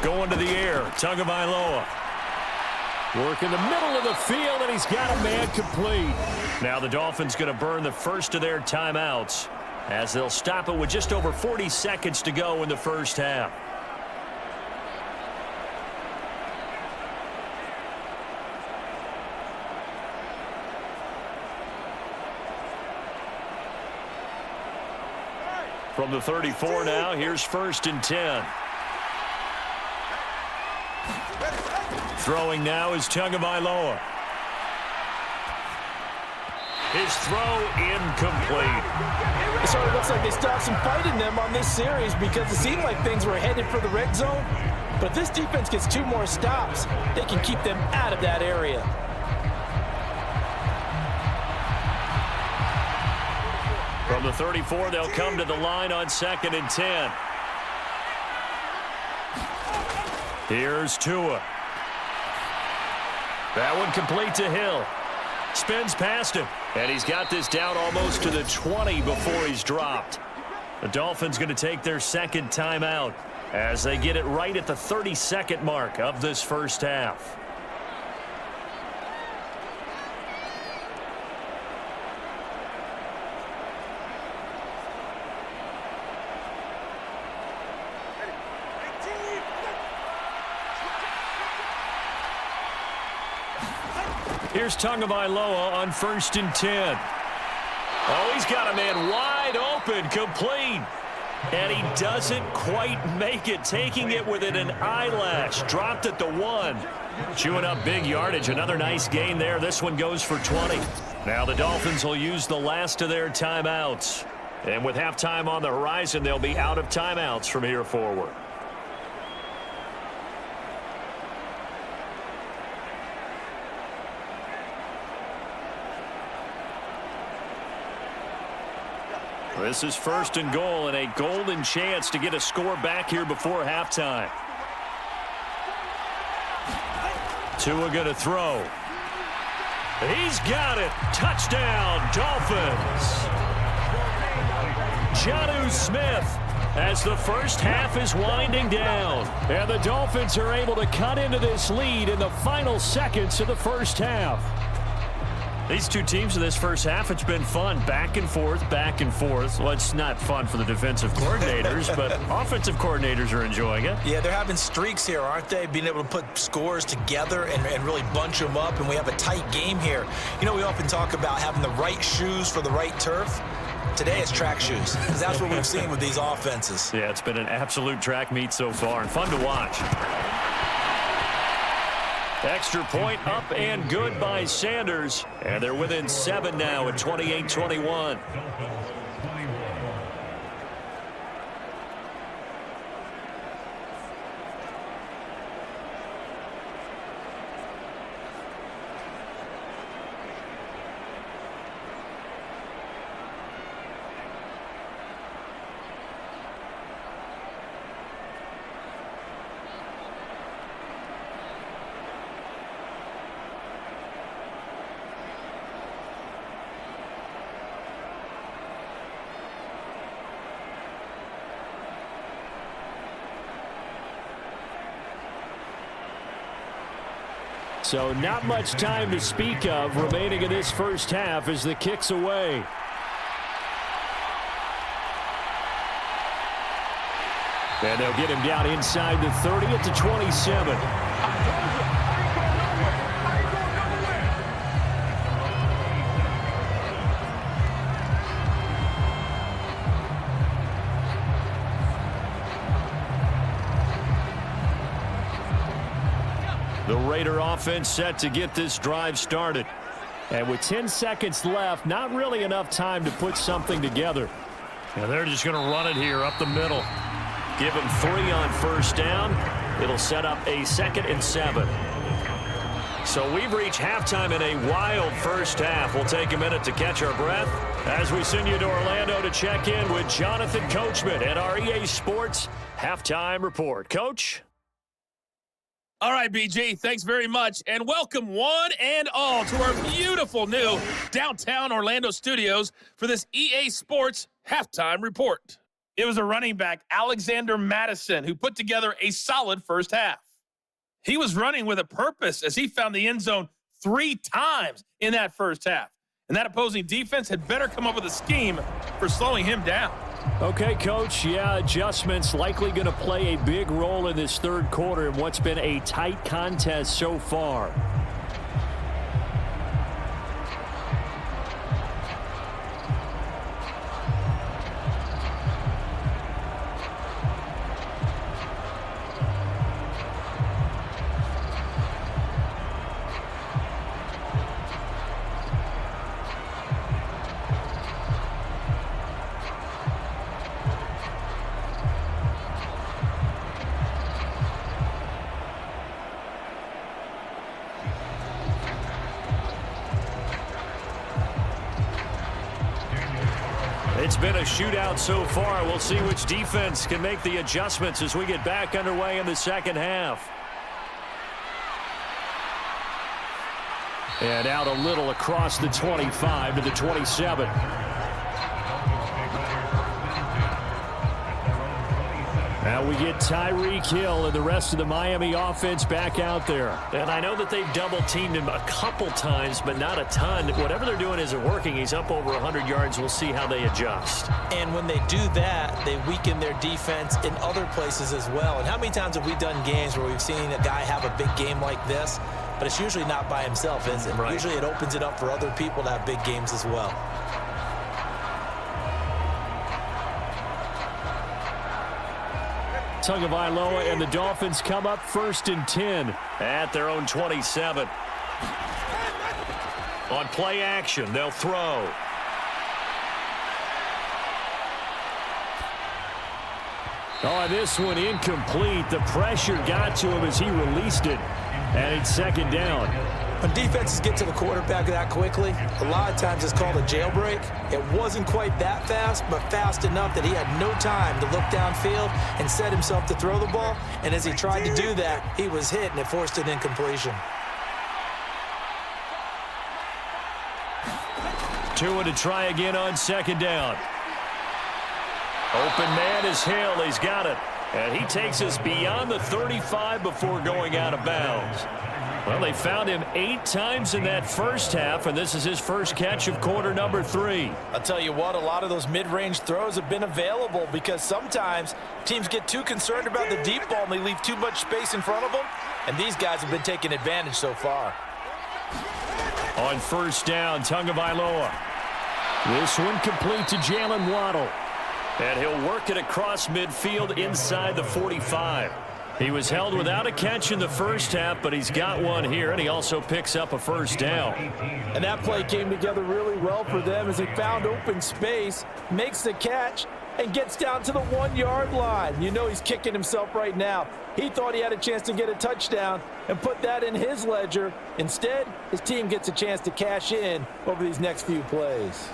Going to the air, Tagovailoa. Work in the middle of the field, and he's got a man complete. Now the Dolphins going to burn the first of their timeouts as they'll stop it with just over 40 seconds to go in the first half. From the 34 now, here's 1st and 10. Throwing now is Tagovailoa. His throw incomplete. It sort of looks like they still have some fight in them on this series because it seemed like things were headed for the red zone. But if this defense gets 2 more stops, they can keep them out of that area. From the 34, they'll come to the line on 2nd and 10. Here's Tua. That one complete to Hill. Spins past him. And he's got this down almost to the 20 before he's dropped. The Dolphins going to take their 2nd timeout as they get it right at the 30-second mark of this first half. Here's Tagovailoa on 1st and 10. Oh, he's got a man wide open, complete. And he doesn't quite make it, taking it within an eyelash. Dropped at the 1. Chewing up big yardage. Another nice gain there. This one goes for 20. Now the Dolphins will use the last of their timeouts. And with halftime on the horizon, they'll be out of timeouts from here forward. This is 1st and goal and a golden chance to get a score back here before halftime. Tua going to throw. He's got it. Touchdown, Dolphins. Jonnu Smith as the first half is winding down. And the Dolphins are able to cut into this lead in the final seconds of the first half. These 2 teams in this first half, it's been fun. Back and forth, back and forth. Well, it's not fun for the defensive coordinators, but offensive coordinators are enjoying it. Yeah, they're having streaks here, aren't they? Being able to put scores together and really bunch them up, and we have a tight game here. You know, we often talk about having the right shoes for the right turf. Today it's track shoes, because that's what we've seen with these offenses. Yeah, it's been an absolute track meet so far, and fun to watch. Extra point up and good by Sanders. And they're within 7 now at 28-21. So not much time to speak of remaining in this first half as the kick's away. And they'll get him down inside the 30 at the 27. The Raider offense set to get this drive started. And with 10 seconds left, not really enough time to put something together. And they're just going to run it here up the middle. Give him 3 on first down. It'll set up a 2nd and 7. So we've reached halftime in a wild first half. We'll take a minute to catch our breath as we send you to Orlando to check in with Jonathan Coachman at our EA Sports Halftime Report. Coach? All right, BG, thanks very much, and welcome one and all to our beautiful new downtown Orlando studios for this EA Sports Halftime Report. It was a running back, Alexander Madison, who put together a solid first half. He was running with a purpose as he found the end zone 3 times in that first half, and that opposing defense had better come up with a scheme for slowing him down. Okay, Coach, yeah, adjustments likely going to play a big role in this third quarter in what's been a tight contest so far. It's been a shootout so far. We'll see which defense can make the adjustments as we get back underway in the second half. And out a little across the 25 to the 27. Now we get Tyreek Hill and the rest of the Miami offense back out there. And I know that they've double-teamed him a couple times, but not a ton. Whatever they're doing isn't working. He's up over 100 yards. We'll see how they adjust. And when they do that, they weaken their defense in other places as well. And how many times have we done games where we've seen a guy have a big game like this, but it's usually not by himself, is it? Right. Usually it opens it up for other people to have big games as well. Tagovailoa and the Dolphins come up 1st and 10 at their own 27. On play action, they'll throw. Oh, this one incomplete. The pressure got to him as he released it, and it's 2nd down. When defenses get to the quarterback that quickly, a lot of times it's called a jailbreak. It wasn't quite that fast, but fast enough that he had no time to look downfield and set himself to throw the ball. And as he tried to do that, he was hit, and it forced an incompletion. Tua to try again on 2nd down. Open man is Hill. He's got it. And he takes us beyond the 35 before going out of bounds. Well, they found him 8 times in that first half, and this is his first catch of quarter number 3. I'll tell you what, a lot of those mid-range throws have been available because sometimes teams get too concerned about the deep ball and they leave too much space in front of them, and these guys have been taking advantage so far. On 1st down, Tagovailoa. This one complete to Jalen Waddle. And he'll work it across midfield inside the 45. He was held without a catch in the first half, but he's got one here, and he also picks up a 1st down. And that play came together really well for them as he found open space, makes the catch, and gets down to the 1-yard line. You know he's kicking himself right now. He thought he had a chance to get a touchdown and put that in his ledger. Instead, his team gets a chance to cash in over these next few plays.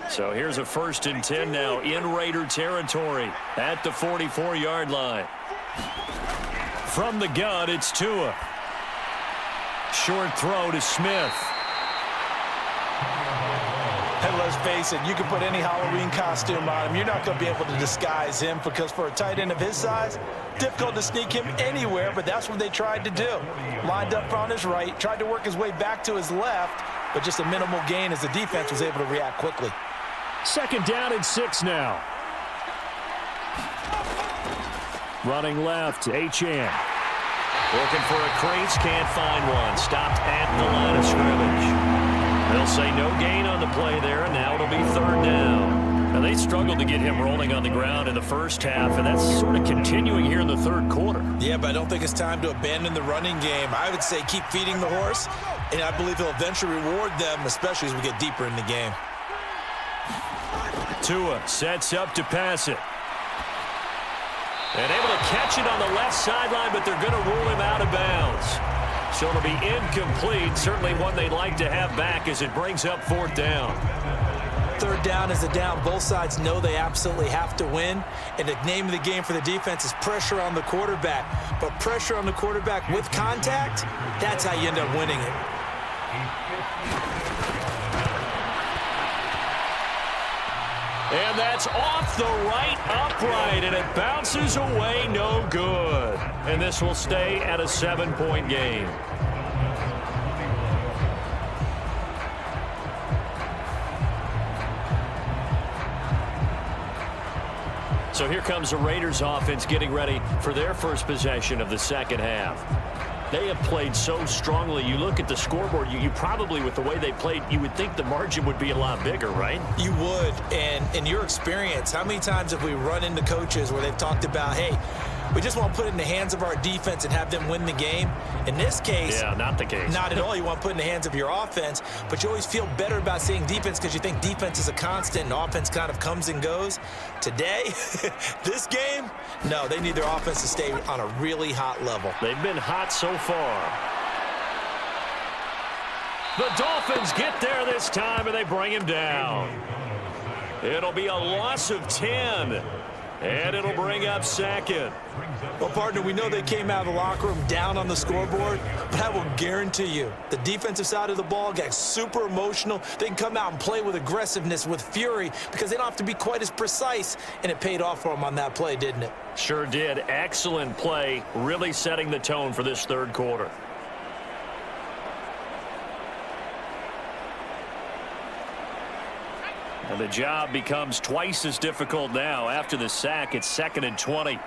So here's a 1st and 10 now in Raider territory at the 44-yard line. From the gun, it's Tua. Short throw to Smith. And let's face it, you can put any Halloween costume on him. You're not going to be able to disguise him because for a tight end of his size, difficult to sneak him anywhere, but that's what they tried to do. Lined up on his right, tried to work his way back to his left, but just a minimal gain as the defense was able to react quickly. 2nd down and 6 now. Running left, Achane. Looking for a crease, can't find one. Stopped at the line of scrimmage. They'll say no gain on the play there, and now it'll be 3rd down. Now, they struggled to get him rolling on the ground in the first half, and that's sort of continuing here in the 3rd quarter. Yeah, but I don't think it's time to abandon the running game. I would say keep feeding the horse, and I believe he'll eventually reward them, especially as we get deeper in the game. Tua sets up to pass it. And able to catch it on the left sideline, but they're going to rule him out of bounds. So it'll be incomplete. Certainly one they'd like to have back as it brings up 4th down. 3rd down is a down. Both sides know they absolutely have to win. And the name of the game for the defense is pressure on the quarterback. But pressure on the quarterback with contact, that's how you end up winning it. And that's off the right upright, and it bounces away, no good. And this will stay at a 7-point game. So here comes the Raiders offense getting ready for their first possession of the 2nd half. They have played so strongly. You look at the scoreboard, you probably, with the way they played, you would think the margin would be a lot bigger, right? You would. And in your experience, how many times have we run into coaches where they've talked about, hey, we just want to put it in the hands of our defense and have them win the game? In this case, yeah, not the case. Not at all. You want to put it in the hands of your offense, but you always feel better about saying defense because you think defense is a constant and offense kind of comes and goes. Today, this game, no, they need their offense to stay on a really hot level. They've been hot so far. The Dolphins get there this time, and they bring him down. It'll be a loss of 10, and it'll bring up 2nd. Well, partner, we know they came out of the locker room down on the scoreboard, but I will guarantee you the defensive side of the ball got super emotional. They can come out and play with aggressiveness, with fury, because they don't have to be quite as precise, and it paid off for them on that play, didn't it? Sure did. Excellent play, really setting the tone for this 3rd quarter. And the job becomes twice as difficult now. After the sack, it's 2nd and 20.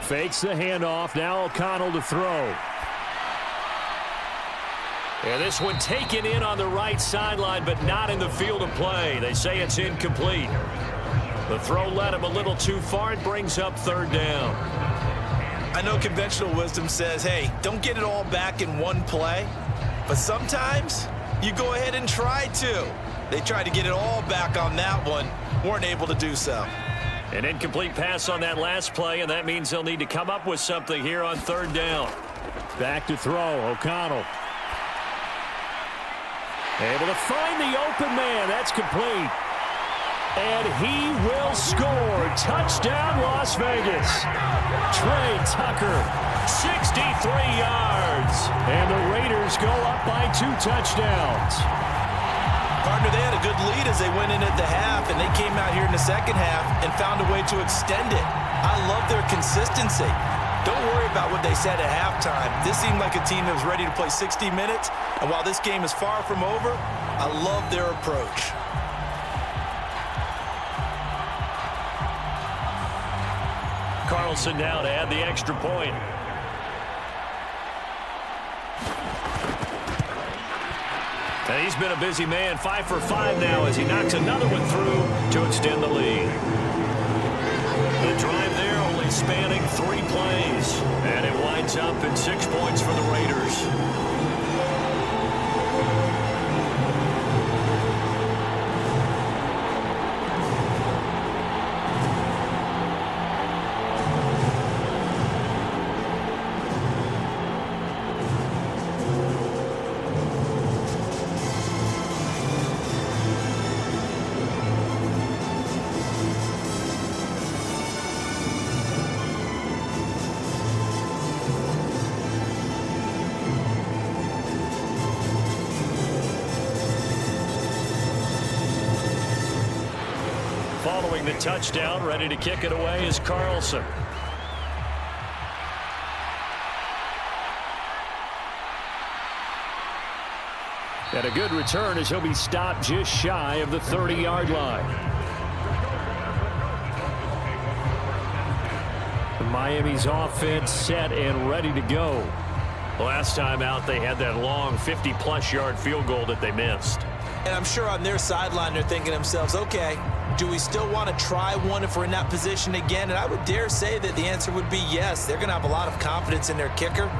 Fakes the handoff. Now O'Connell to throw. And this one taken in on the right sideline, but not in the field of play. They say it's incomplete. The throw led him a little too far. It brings up 3rd down. I know conventional wisdom says, hey, don't get it all back in one play. But sometimes you go ahead and try to. They tried to get it all back on that one. Weren't able to do so. An incomplete pass on that last play, and that means they'll need to come up with something here on 3rd down. Back to throw, O'Connell. Able to find the open man. That's complete. And he will score. Touchdown, Las Vegas. Trey Tucker, 63 yards. And the Raiders go up by 2 touchdowns. Partner, they had a good lead as they went in at the half, and they came out here in the 2nd half and found a way to extend it. I love their consistency. Don't worry about what they said at halftime. This seemed like a team that was ready to play 60 minutes, and while this game is far from over, I love their approach. Carlson now to add the extra point. And he's been a busy man, 5 for 5 now as he knocks another one through to extend the lead. The drive there only spanning 3 plays, and it winds up in 6 points for the Raiders. following the touchdown. Ready to kick it away is Carlson. And a good return as he'll be stopped just shy of the 30-yard line. Miami's offense set and ready to go. Last time out, they had that long 50-plus yard field goal that they missed. And I'm sure on their sideline, they're thinking to themselves, okay, do we still want to try one if we're in that position again? And I would dare say that the answer would be yes. They're going to have a lot of confidence in their kicker.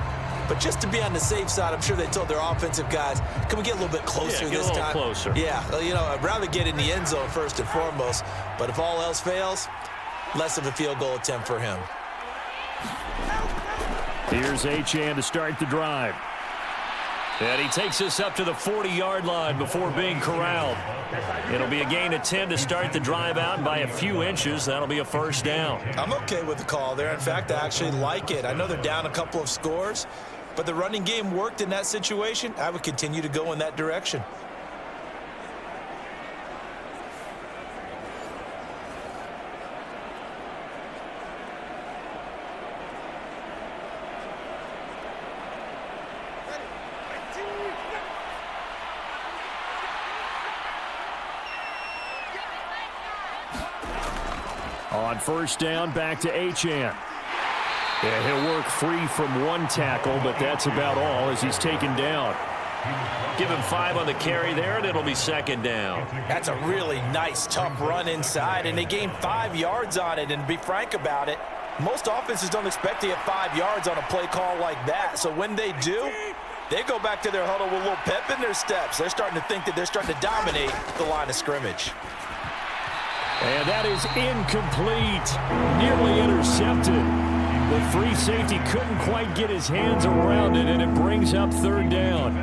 But just to be on the safe side, I'm sure they told their offensive guys, can we get a little bit closer this time? Closer. Yeah, well, you know, I'd rather get in the end zone first and foremost. But if all else fails, less of a field goal attempt for him. Here's Achane to start the drive. And he takes us up to the 40-yard line before being corralled. It'll be a gain of 10 to start the drive out, and by a few inches, that'll be a first down. I'm okay with the call there. In fact, I actually like it. I know they're down a couple of scores, but the running game worked in that situation. I would continue to go in that direction. On first down, back to Achane. And he'll work free from one tackle, but that's about all as he's taken down. Give him 5 on the carry there, and it'll be second down. That's a really nice, tough run inside, and they gained 5 yards on it. And to be frank about it, most offenses don't expect to get 5 yards on a play call like that. So when they do, they go back to their huddle with a little pep in their steps. They're starting to think that they're starting to dominate the line of scrimmage. And that is incomplete. Nearly intercepted. The free safety couldn't quite get his hands around it, and it brings up third down.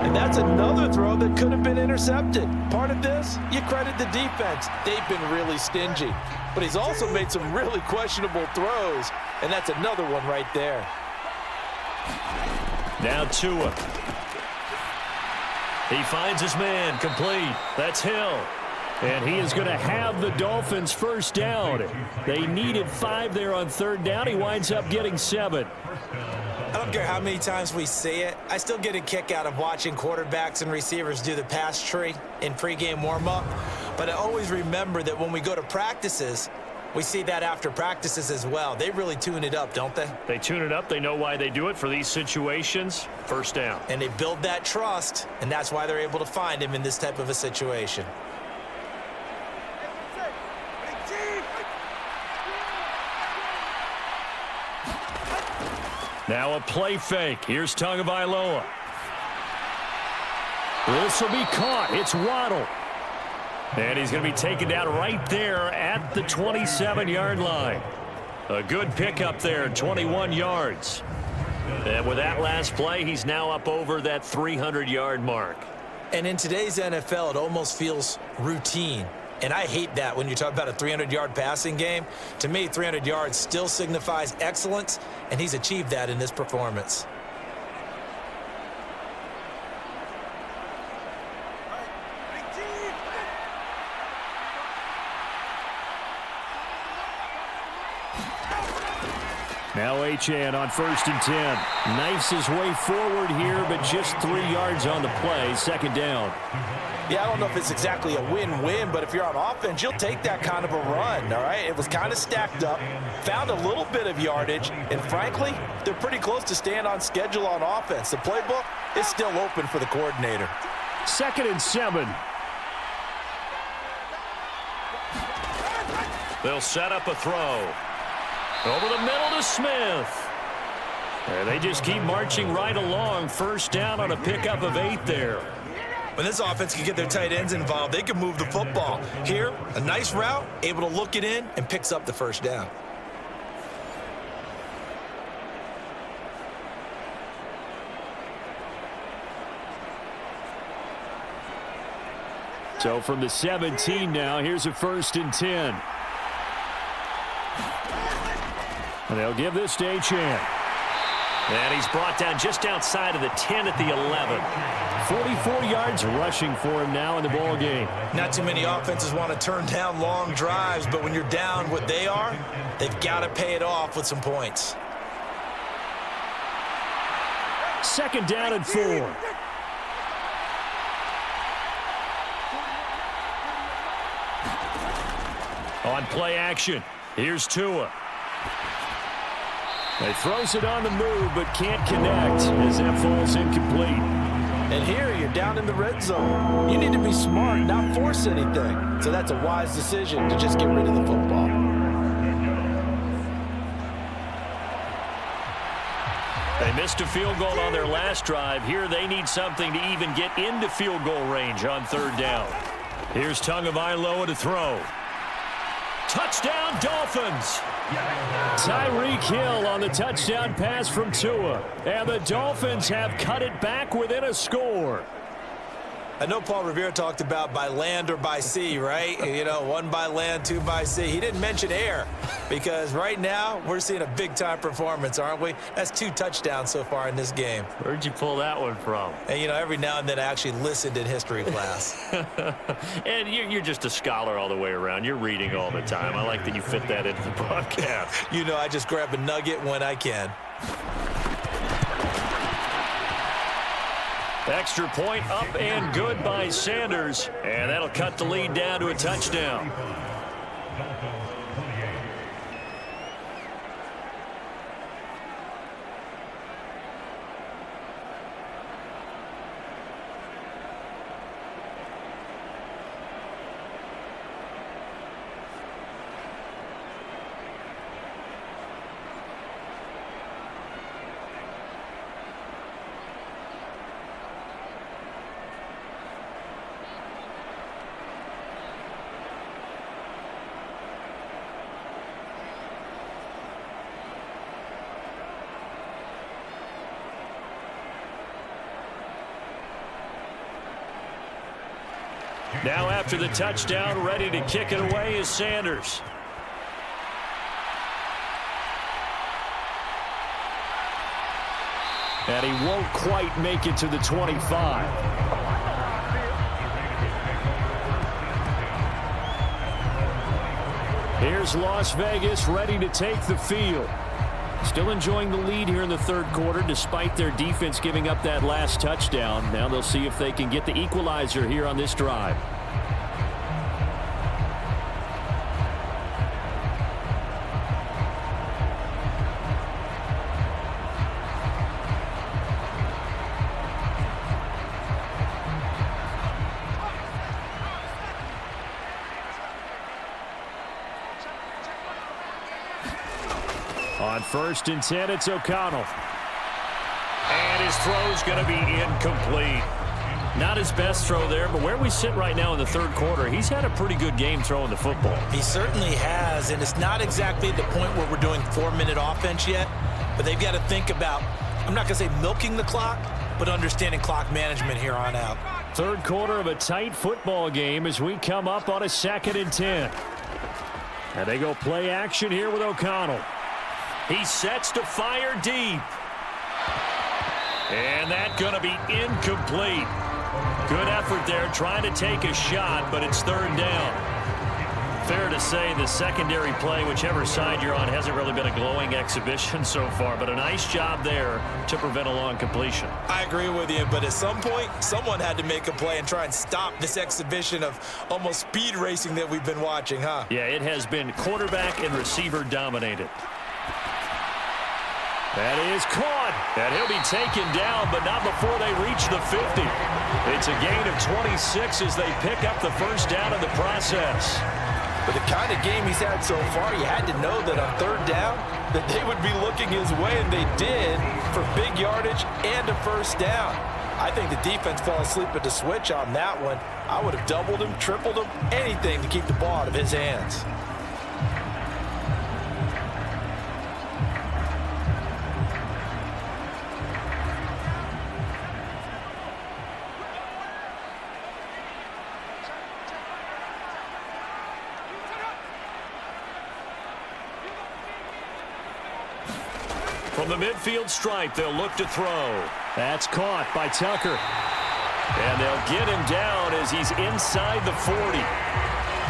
And that's another throw that could have been intercepted. Part of this, you credit the defense. They've been really stingy. But he's also made some really questionable throws, and that's another one right there. Now Tua. He finds his man, complete. That's Hill. And he is going to have the Dolphins first down. They needed 5 there on third down. He winds up getting 7. I don't care how many times we see it. I still get a kick out of watching quarterbacks and receivers do the pass tree in pregame warm-up. But I always remember that when we go to practices, we see that after practices as well. They really tune it up, don't they? They tune it up. They know why they do it for these situations. First down. And they build that trust, and that's why they're able to find him in this type of a situation. Now a play fake. Here's Tagovailoa. This will be caught. It's Waddle. And he's going to be taken down right there at the 27-yard line. A good pickup there, 21 yards. And with that last play, he's now up over that 300-yard mark. And in today's NFL, it almost feels routine. And I hate that when you talk about a 300-yard passing game. To me, 300 yards still signifies excellence, and he's achieved that in this performance. Now Achane on first and 10. Knifes his way forward here, but just 3 yards on the play. Second down. Yeah, I don't know if it's exactly a win-win, but if you're on offense, you'll take that kind of a run, all right? It was kind of stacked up, found a little bit of yardage, and frankly, they're pretty close to staying on schedule on offense. The playbook is still open for the coordinator. Second and 7. They'll set up a throw. Over the middle to Smith. And they just keep marching right along. First down on a pickup of 8 there. When this offense can get their tight ends involved, they can move the football. Here, a nice route, able to look it in, and picks up the first down. So from the 17 now, here's a first and 10. And they'll give this to Achane. And he's brought down just outside of the 10 at the 11. 44 yards rushing for him now in the ball game. Not too many offenses want to turn down long drives, but when you're down what they are, they've got to pay it off with some points. Second down and 4. On play action, here's Tua. He throws it on the move, but can't connect as that falls incomplete. And here you're down in the red zone. You need to be smart, not force anything. So that's a wise decision to just get rid of the football. They missed a field goal on their last drive. Here they need something to even get into field goal range on third down. Here's Tagovailoa to throw. Touchdown, Dolphins! Tyreek Hill on the touchdown pass from Tua. And the Dolphins have cut it back within a score. I know Paul Revere talked about by land or by sea, right? You know, 1 by land, 2 by sea. He didn't mention air because right now we're seeing a big-time performance, aren't we? That's 2 touchdowns so far in this game. Where'd you pull that one from? And, you know, every now and then I actually listened in history class. And you're just a scholar all the way around. You're reading all the time. I like that you fit that into the broadcast. You know, I just grab a nugget when I can. Extra point up and good by Sanders. And that'll cut the lead down to a touchdown. Now after the touchdown, ready to kick it away is Sanders. And he won't quite make it to the 25. Here's Las Vegas ready to take the field. Still enjoying the lead here in the third quarter despite their defense giving up that last touchdown. Now they'll see if they can get the equalizer here on this drive. On 1st and 10, it's O'Connell. And his throw's going to be incomplete. Not his best throw there, but where we sit right now in the third quarter, he's had a pretty good game throwing the football. He certainly has, and it's not exactly the point where we're doing 4-minute offense yet, but they've got to think about, I'm not going to say milking the clock, but understanding clock management here on out. Third quarter of a tight football game as we come up on a 2nd and 10. And they go play action here with O'Connell. He sets to fire deep. And that's going to be incomplete. Good effort there trying to take a shot, but it's third down. Fair to say the secondary play, whichever side you're on, hasn't really been a glowing exhibition so far, but a nice job there to prevent a long completion. I agree with you, but at some point, someone had to make a play and try and stop this exhibition of almost speed racing that we've been watching, huh? Yeah, it has been quarterback and receiver dominated. That is caught. And he'll be taken down, but not before they reach the 50. It's a gain of 26 as they pick up the first down in the process. But the kind of game he's had so far, you had to know that on third down that they would be looking his way, and they did for big yardage and a first down. I think the defense fell asleep at the switch on that one. I would have doubled him, tripled him, anything to keep the ball out of his hands. From the midfield stripe, they'll look to throw. That's caught by Tucker. And they'll get him down as he's inside the 40.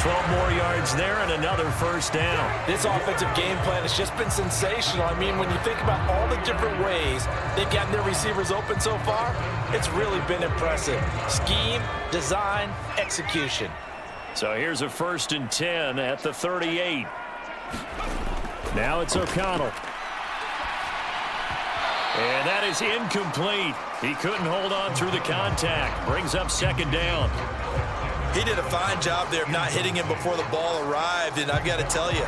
12 more yards there and another first down. This offensive game plan has just been sensational. I mean, when you think about all the different ways they've gotten their receivers open so far, it's really been impressive. Scheme, design, execution. So here's a 1st and 10 at the 38. Now it's O'Connell. And that is incomplete. He couldn't hold on through the contact. Brings up 2nd down. He did a fine job there of not hitting him before the ball arrived, and I've got to tell you,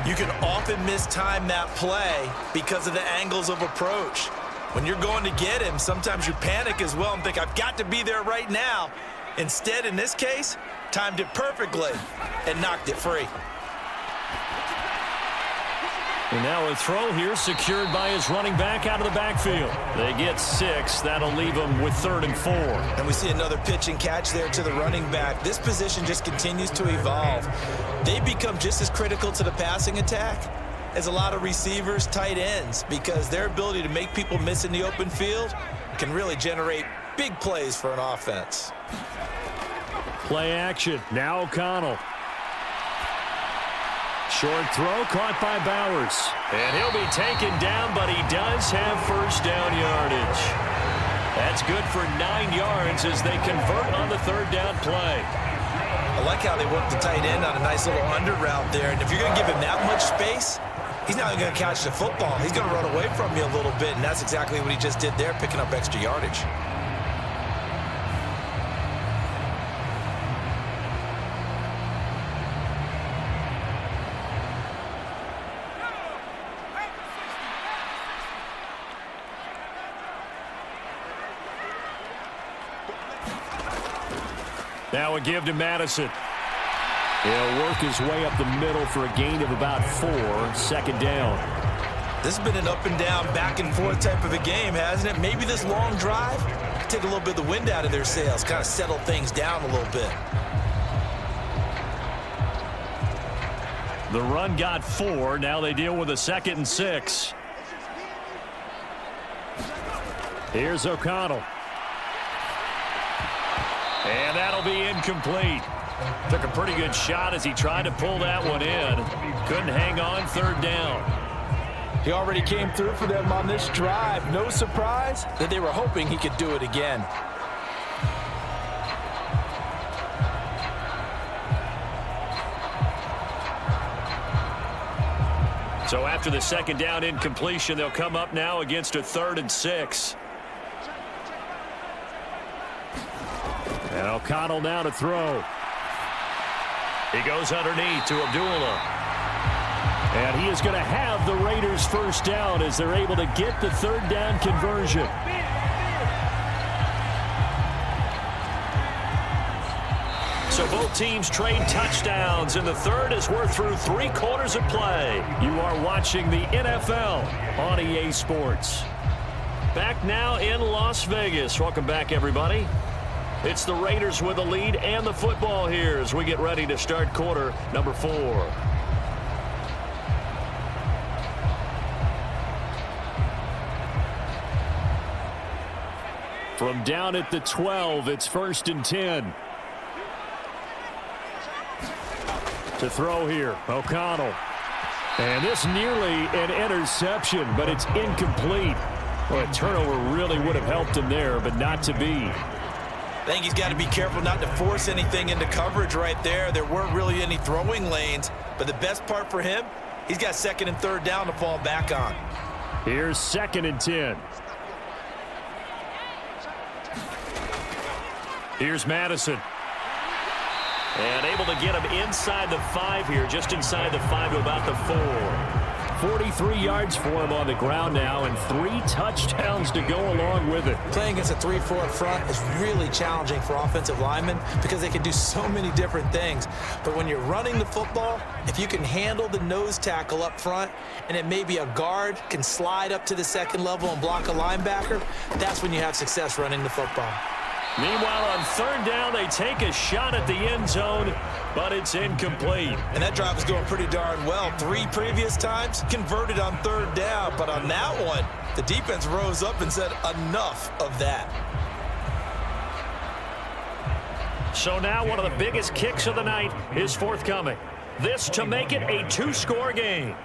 you can often mistime that play because of the angles of approach. When you're going to get him, sometimes you panic as well and think, I've got to be there right now. Instead, in this case, timed it perfectly and knocked it free. And now a throw here secured by his running back out of the backfield. They get 6. That'll leave them with 3rd and 4. And we see another pitch and catch there to the running back. This position just continues to evolve. They become just as critical to the passing attack as a lot of receivers, tight ends, because their ability to make people miss in the open field can really generate big plays for an offense. Play action. Now O'Connell. Short throw caught by Bowers. And he'll be taken down, but he does have first down yardage. That's good for 9 yards as they convert on the 3rd down play. I like how they work the tight end on a nice little under route there. And if you're going to give him that much space, he's not going to catch the football. He's going to run away from you a little bit, and that's exactly what he just did there, picking up extra yardage. Now a give to Madison. He'll work his way up the middle for a gain of about 4. 2nd down. This has been an up and down, back and forth type of a game, hasn't it? Maybe this long drive take a little bit of the wind out of their sails, kind of settle things down a little bit. The run got 4. Now they deal with a 2nd and 6. Here's O'Connell. And that'll be incomplete. Took a pretty good shot as he tried to pull that one in. Couldn't hang on. 3rd down. He already came through for them on this drive. No surprise that they were hoping he could do it again. So after the 2nd down incompletion, they'll come up now against a 3rd and 6. And O'Connell now to throw. He goes underneath to Abdullah. And he is going to have the Raiders first down as they're able to get the 3rd down conversion. So both teams trade touchdowns in the 3rd as we're through 3/4 of play. You are watching the NFL on EA Sports. Back now in Las Vegas. Welcome back, everybody. It's the Raiders with the lead and the football here as we get ready to start quarter number 4. From down at the 12, it's 1st and 10. To throw here, O'Connell. And this nearly an interception, but it's incomplete. Well, a turnover really would have helped him there, but not to be. I think he's got to be careful not to force anything into coverage right there. There weren't really any throwing lanes, but the best part for him, he's got 2nd and 3rd down to fall back on. Here's 2nd and 10. Here's Madison. And able to get him inside the 5 here, just inside the 5 to about the 4. 43 yards for him on the ground now and 3 touchdowns to go along with it. Playing against a 3-4 front is really challenging for offensive linemen because they can do so many different things. But when you're running the football, if you can handle the nose tackle up front and it may be a guard can slide up to the 2nd level and block a linebacker, that's when you have success running the football. Meanwhile, on 3rd down, they take a shot at the end zone. but it's incomplete. And that drive is going pretty darn well. 3 previous times, converted on 3rd down. But on that one, the defense rose up and said, enough of that. So now one of the biggest kicks of the night is forthcoming. This to make it a 2-score game.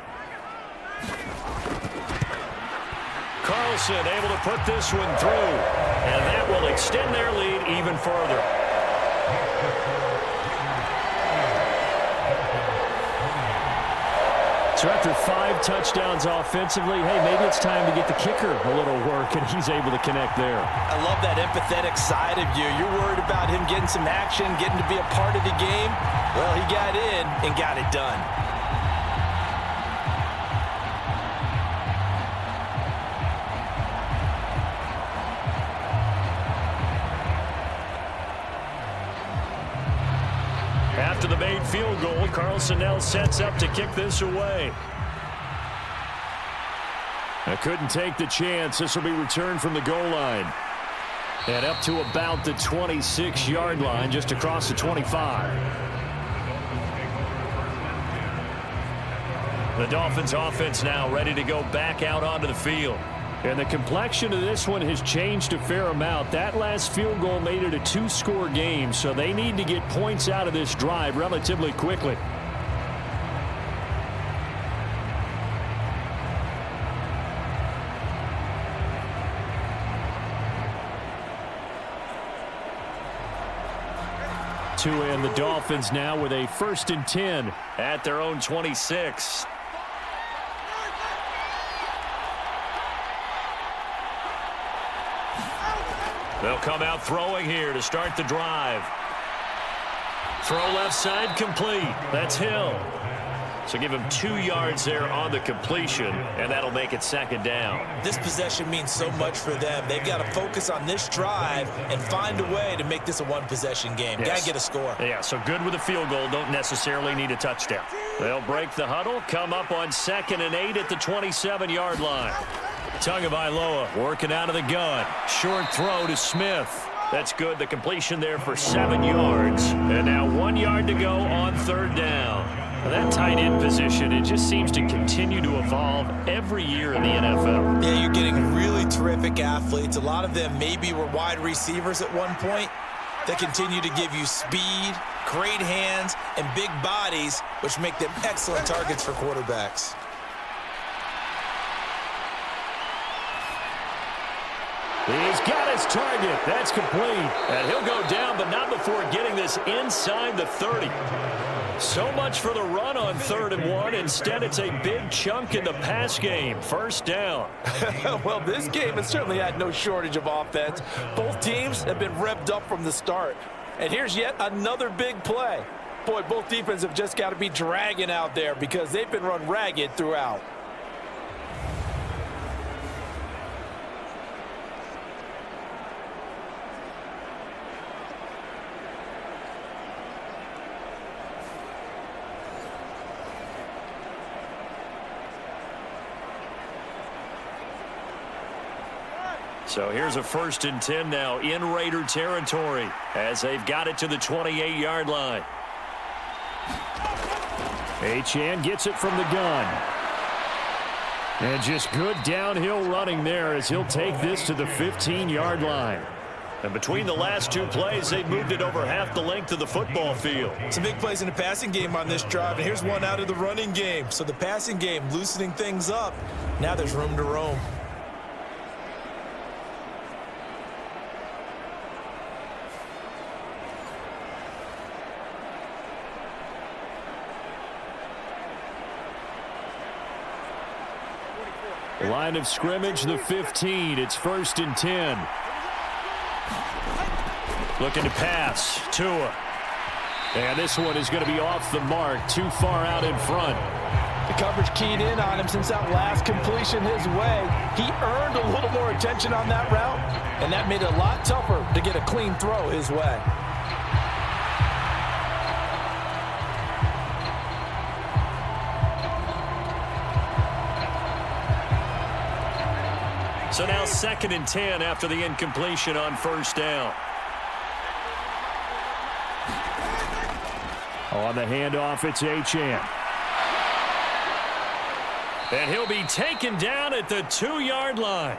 Carlson able to put this one through, and that will extend their lead even further. So after 5 touchdowns offensively, hey, maybe it's time to get the kicker a little work, and he's able to connect there. I love that empathetic side of you. You're worried about him getting some action, getting to be a part of the game. Well, he got in and got it done. After the made field goal, Carlson now sets up to kick this away. I couldn't take the chance. This will be returned from the goal line. And up to about the 26-yard line, just across the 25. The Dolphins offense now ready to go back out onto the field. And the complexion of this one has changed a fair amount. That last field goal made it a 2-score game, so they need to get points out of this drive relatively quickly. And the Dolphins now with a 1st and 10 at their own 26. They'll come out throwing here to start the drive. Throw left side complete. That's Hill. So give him 2 yards there on the completion, and that'll make it 2nd down. This possession means so much for them. They've got to focus on this drive and find a way to make this a 1-possession game. Yes. Got to get a score. Yeah, so good with a field goal. Don't necessarily need a touchdown. They'll break the huddle, come up on 2nd and 8 at the 27-yard line. Tagovailoa working out of the gun. Short throw to Smith. That's good. The completion there for 7 yards. And now 1 yard to go on 3rd down. That tight end position, it just seems to continue to evolve every year in the NFL. Yeah, you're getting really terrific athletes. A lot of them maybe were wide receivers at one point. They continue to give you speed, great hands, and big bodies, which make them excellent targets for quarterbacks. He's got his target. That's complete. And he'll go down, but not before getting this inside the 30. So much for the run on 3rd and 1. Instead, it's a big chunk in the pass game. 1st down. Well, this game has certainly had no shortage of offense. Both teams have been revved up from the start. And here's yet another big play. Boy, both defenses have just got to be dragging out there because they've been run ragged throughout. So here's a 1st and 10 now in Raider territory as they've got it to the 28-yard line. Achane gets it from the gun. And just good downhill running there as he'll take this to the 15-yard line. And between the last 2 plays, they've moved it over half the length of the football field. Some big plays in the passing game on this drive, and here's one out of the running game. So the passing game loosening things up. Now there's room to roam. Line of scrimmage, the 15. It's 1st and 10. Looking to pass. Tua. And this one is going to be off the mark. Too far out in front. The coverage keyed in on him since that last completion his way. He earned a little more attention on that route, and that made it a lot tougher to get a clean throw his way. So now 2nd and 10 after the incompletion on 1st down. On the handoff, it's Achane. And he'll be taken down at the 2-yard line.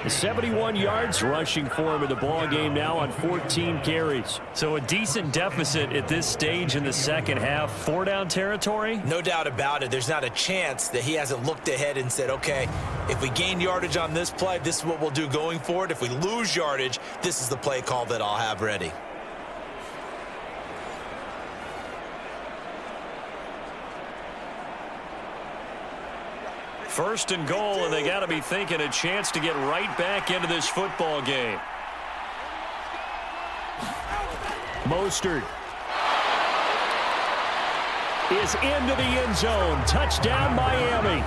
71 yards rushing for him in the ball game now on 14 carries. So a decent deficit at this stage in the second half. 4-down territory? No doubt about it. There's not a chance that he hasn't looked ahead and said, okay, if we gain yardage on this play, this is what we'll do going forward. If we lose yardage, this is the play call that I'll have ready. First and goal, and they got to be thinking a chance to get right back into this football game. Mostert is into the end zone. Touchdown, Miami.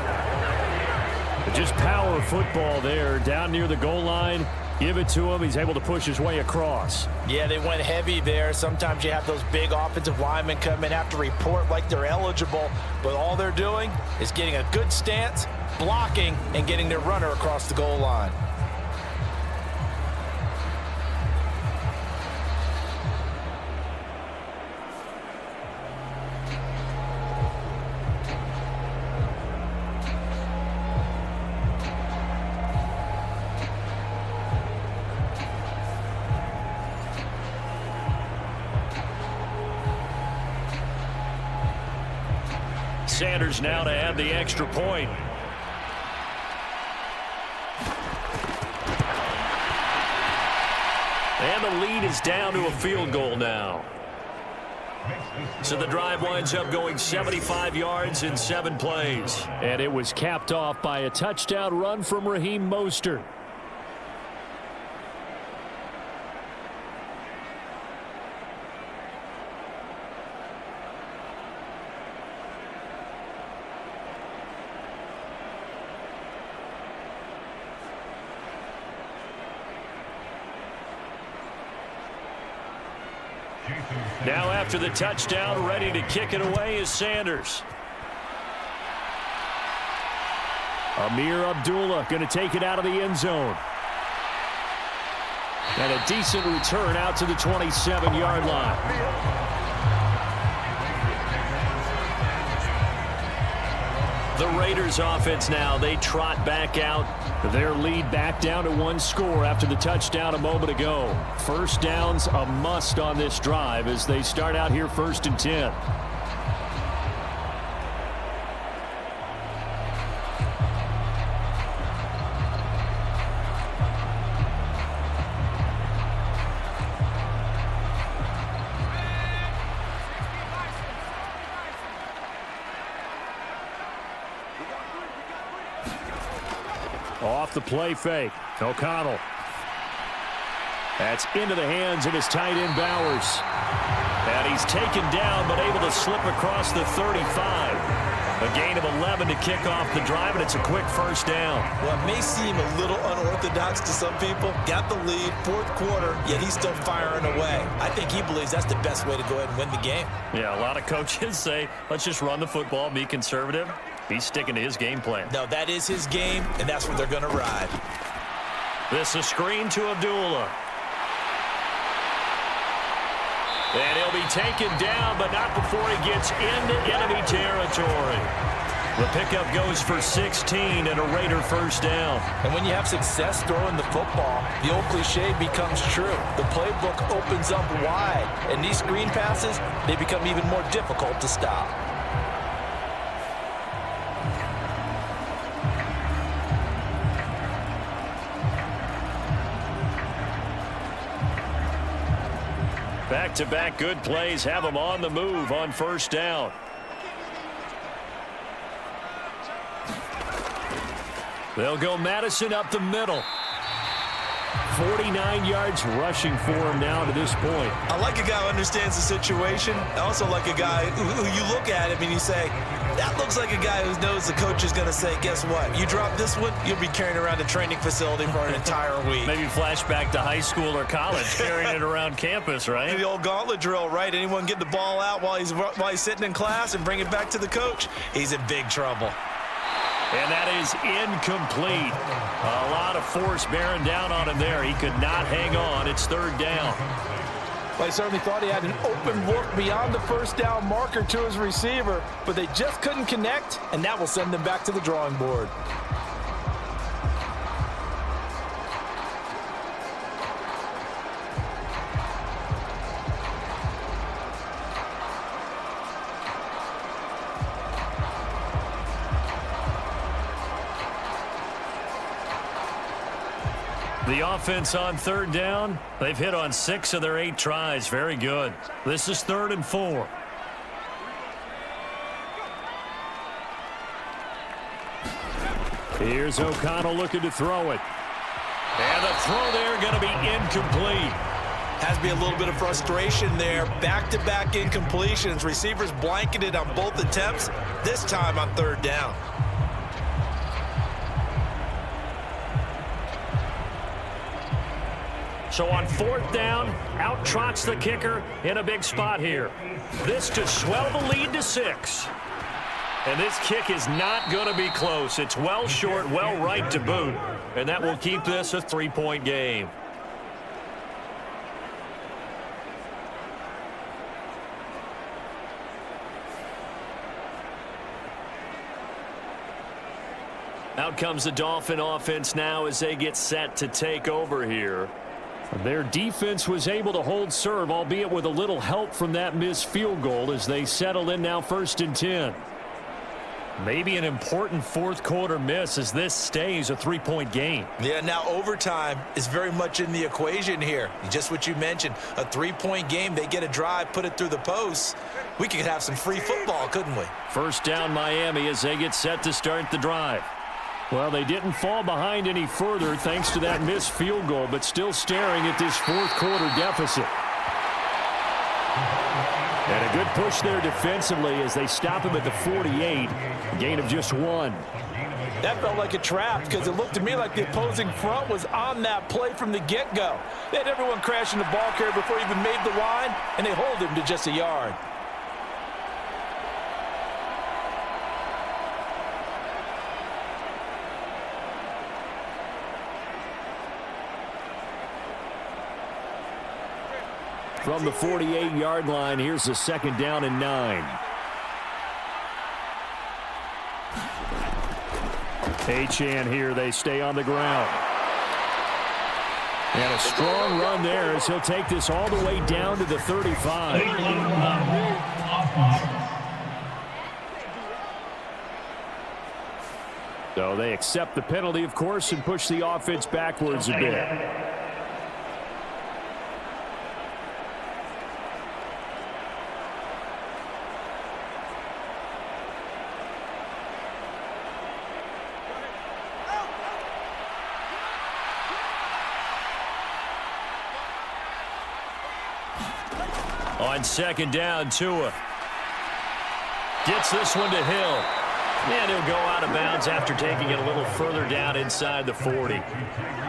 Just power football there down near the goal line. Give it to him. He's able to push his way across. Yeah, they went heavy there. Sometimes you have those big offensive linemen come in, have to report like they're eligible, but all they're doing is getting a good stance, blocking, and getting their runner across the goal line. Sanders now to add the extra point. And the lead is down to a field goal now. So the drive winds up going 75 yards in 7 plays. And it was capped off by a touchdown run from Raheem Mostert. Now after the touchdown, ready to kick it away is Sanders. Amir Abdullah going to take it out of the end zone. And a decent return out to the 27-yard line. The Raiders offense now, they trot back out. Their lead back down to 1 score after the touchdown a moment ago. First down's a must on this drive as they start out here 1st and 10. Off the play fake. O'Connell. That's into the hands of his tight end Bowers. And he's taken down but able to slip across the 35. A gain of 11 to kick off the drive, and it's a quick first down. Well, it may seem a little unorthodox to some people. Got the lead, 4th quarter, yet he's still firing away. I think he believes that's the best way to go ahead and win the game. Yeah, a lot of coaches say, let's just run the football, be conservative. He's sticking to his game plan. No, that is his game, and that's what they're going to ride. This is a screen to Abdullah. And he'll be taken down, but not before he gets into enemy territory. The pickup goes for 16 and a Raider first down. And when you have success throwing the football, the old cliche becomes true. The playbook opens up wide, and these screen passes, they become even more difficult to stop. Back-to-back good plays have them on the move on first down. They'll go Madison up the middle. 49 yards rushing for him now to this point. I like a guy who understands the situation. I also like a guy who you look at him and you say, that looks like a guy who knows the coach is going to say, guess what? You drop this one, you'll be carrying around a training facility for an entire week. Maybe flashback to high school or college, carrying it around campus, right? The old gauntlet drill, right? Anyone get the ball out while he's sitting in class and bring it back to the coach? He's in big trouble. And that is incomplete. A lot of force bearing down on him there. He could not hang on. It's 3rd down. Well, he certainly thought he had an open look beyond the first down marker to his receiver, but they just couldn't connect, and that will send them back to the drawing board. The offense on third down, they've hit on 6 of their 8 tries. Very good. This is 3rd and 4. Here's O'Connell looking to throw it. And the throw there going to be incomplete. Has to be a little bit of frustration there. Back-to-back incompletions. Receivers blanketed on both attempts, this time on 3rd down. So on 4th down, out trots the kicker in a big spot here. This to swell the lead to 6. And this kick is not going to be close. It's well short, well right to boot. And that will keep this a 3-point game. Out comes the Dolphin offense now as they get set to take over here. Their defense was able to hold serve, albeit with a little help from that missed field goal as they settle in now 1st and 10. Maybe an important 4th quarter miss as this stays a 3-point game. Yeah, now overtime is very much in the equation here. Just what you mentioned, a 3-point game. They get a drive, put it through the posts. We could have some free football, couldn't we? 1st down Miami as they get set to start the drive. Well, they didn't fall behind any further thanks to that missed field goal, but still staring at this 4th quarter deficit. And a good push there defensively as they stop him at the 48, a gain of just 1. That felt like a trap because it looked to me like the opposing front was on that play from the get-go. They had everyone crashing the ball carrier before he even made the line, and they hold him to just a yard. From the 48-yard line, here's a 2nd down and 9. Achane here, they stay on the ground. And a strong run there as he'll take this all the way down to the 35. So they accept the penalty, of course, and push the offense backwards a bit. On 2nd down, Tua gets this one to Hill. And he'll go out of bounds after taking it a little further down inside the 40.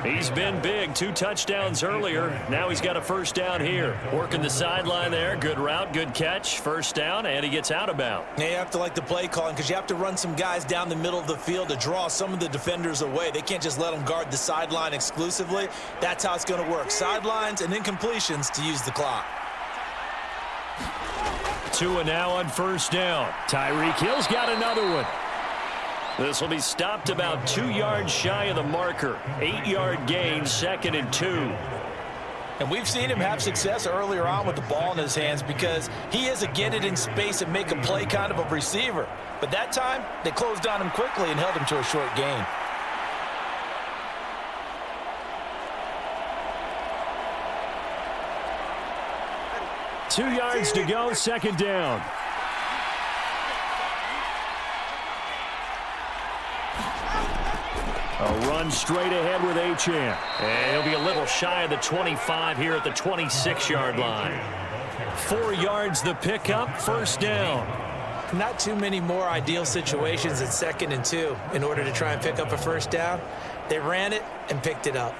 He's been big. 2 touchdowns earlier. Now he's got a 1st down here. Working the sideline there. Good route, good catch. 1st down, and he gets out of bounds. Yeah, you have to like the play calling because you have to run some guys down the middle of the field to draw some of the defenders away. They can't just let them guard the sideline exclusively. That's how it's going to work. Sidelines and incompletions to use the clock. Tua now on 1st down. Tyreek Hill's got another one. This will be stopped about 2 yards shy of the marker. 8-yard gain, 2nd and 2. And we've seen him have success earlier on with the ball in his hands because he is a get it in space and make a play kind of a receiver. But that time, they closed on him quickly and held him to a short gain. Two yards to go, 2nd down. A run straight ahead with Achane. And he'll be a little shy of the 25 here at the 26-yard line. 4 yards the pickup, 1st down. Not too many more ideal situations at 2nd and 2 in order to try and pick up a 1st down. They ran it and picked it up.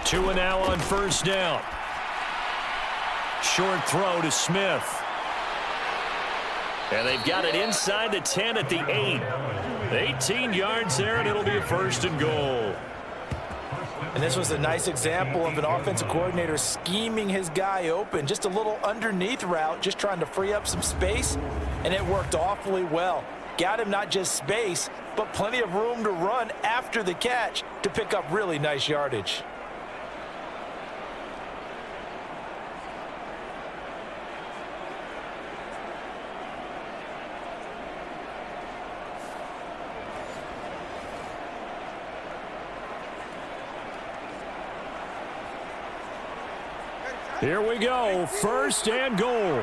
Tua now on 1st down. Short throw to Smith. And they've got it inside the 10 at the 8. 18 yards there, and it'll be a 1st and goal. And this was a nice example of an offensive coordinator scheming his guy open. Just a little underneath route, just trying to free up some space, and it worked awfully well. Got him not just space, but plenty of room to run after the catch to pick up really nice yardage. Here we go, 1st and goal.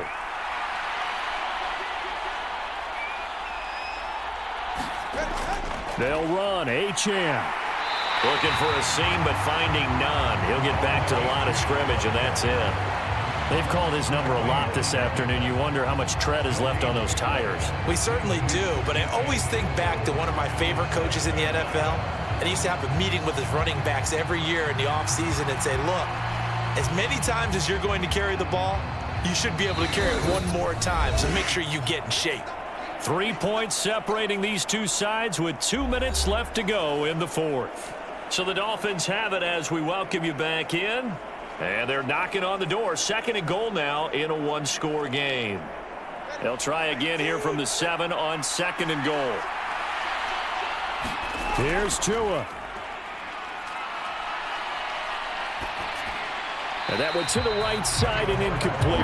They'll run, Achane. Looking for a seam, but finding none. He'll get back to the line of scrimmage, and that's it. They've called his number a lot this afternoon. You wonder how much tread is left on those tires. We certainly do, but I always think back to one of my favorite coaches in the NFL, and he used to have a meeting with his running backs every year in the offseason and say, look, as many times as you're going to carry the ball, you should be able to carry it one more time, so make sure you get in shape. 3 points separating these two sides with 2 minutes left to go in the 4th. So the Dolphins have it as we welcome you back in. And they're knocking on the door. 2nd and goal now in a 1-score game. They'll try again here from the 7 on 2nd and goal. Here's Tua. And that went to the right side and incomplete.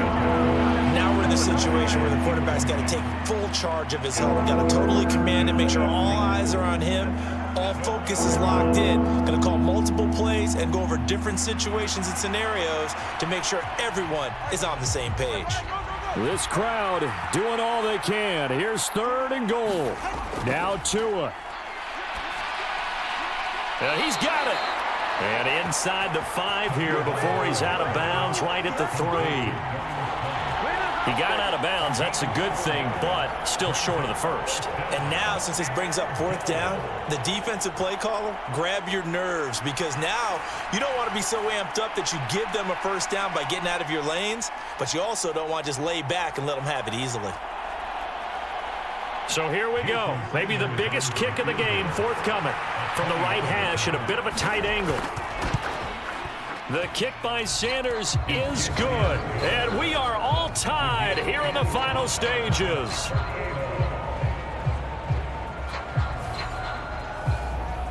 Now we're in the situation where the quarterback's got to take full charge of his huddle. Got to totally command it, make sure all eyes are on him. All focus is locked in. Going to call multiple plays and go over different situations and scenarios to make sure everyone is on the same page. This crowd doing all they can. Here's 3rd and goal. Now Tua. He's got it. And inside the 5 here before he's out of bounds, right at the 3. He got out of bounds. That's a good thing, but still short of the 1st. And now, since this brings up 4th down, the defensive play caller, grab your nerves, because now you don't want to be so amped up that you give them a 1st down by getting out of your lanes, but you also don't want to just lay back and let them have it easily. So here we go. Maybe the biggest kick of the game forthcoming from the right hash at a bit of a tight angle. The kick by Sanders is good. And we are all tied here in the final stages.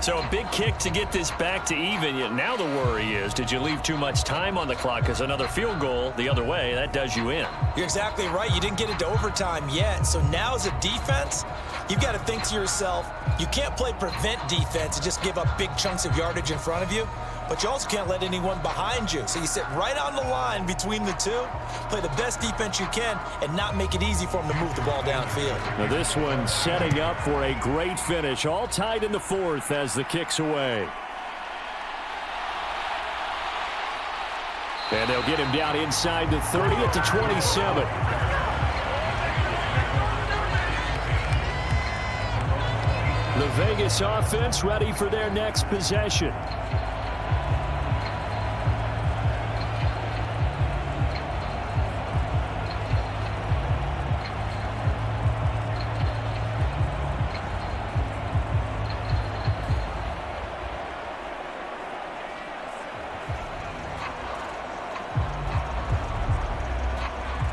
So a big kick to get this back to even. Yet now the worry is, did you leave too much time on the clock? Because another field goal the other way, that does you in. You're exactly right. You didn't get into overtime yet. So now as a defense, you've got to think to yourself, you can't play prevent defense and just give up big chunks of yardage in front of you. But you also can't let anyone behind you. So you sit right on the line between the two, play the best defense you can, and not make it easy for them to move the ball downfield. Now this one setting up for a great finish. All tied in the 4th as the kick's away. And they'll get him down inside the 30 at the 27. The Vegas offense ready for their next possession.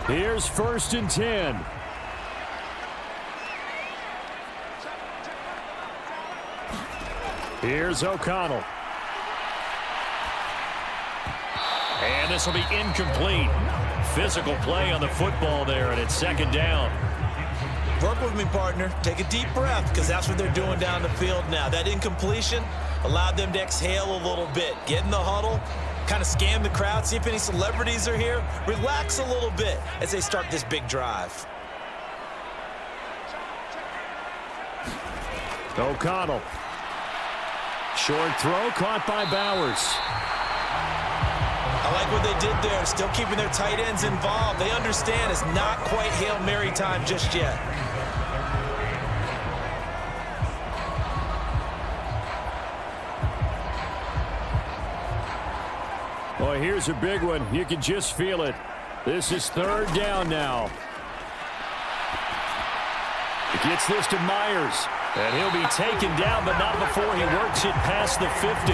Here's 1st and 10. Here's O'Connell. And this will be incomplete. Physical play on the football there, and it's 2nd down. Work with me, partner. Take a deep breath, because that's what they're doing down the field now. That incompletion allowed them to exhale a little bit. Get in the huddle, kind of scan the crowd, see if any celebrities are here. Relax a little bit as they start this big drive. O'Connell. Short throw caught by Bowers. I like what they did there, still keeping their tight ends involved. They understand it's not quite Hail Mary time just yet. Boy, here's a big one. You can just feel it. This is 3rd down now. He gets this to Myers. And he'll be taken down, but not before he works it past the 50.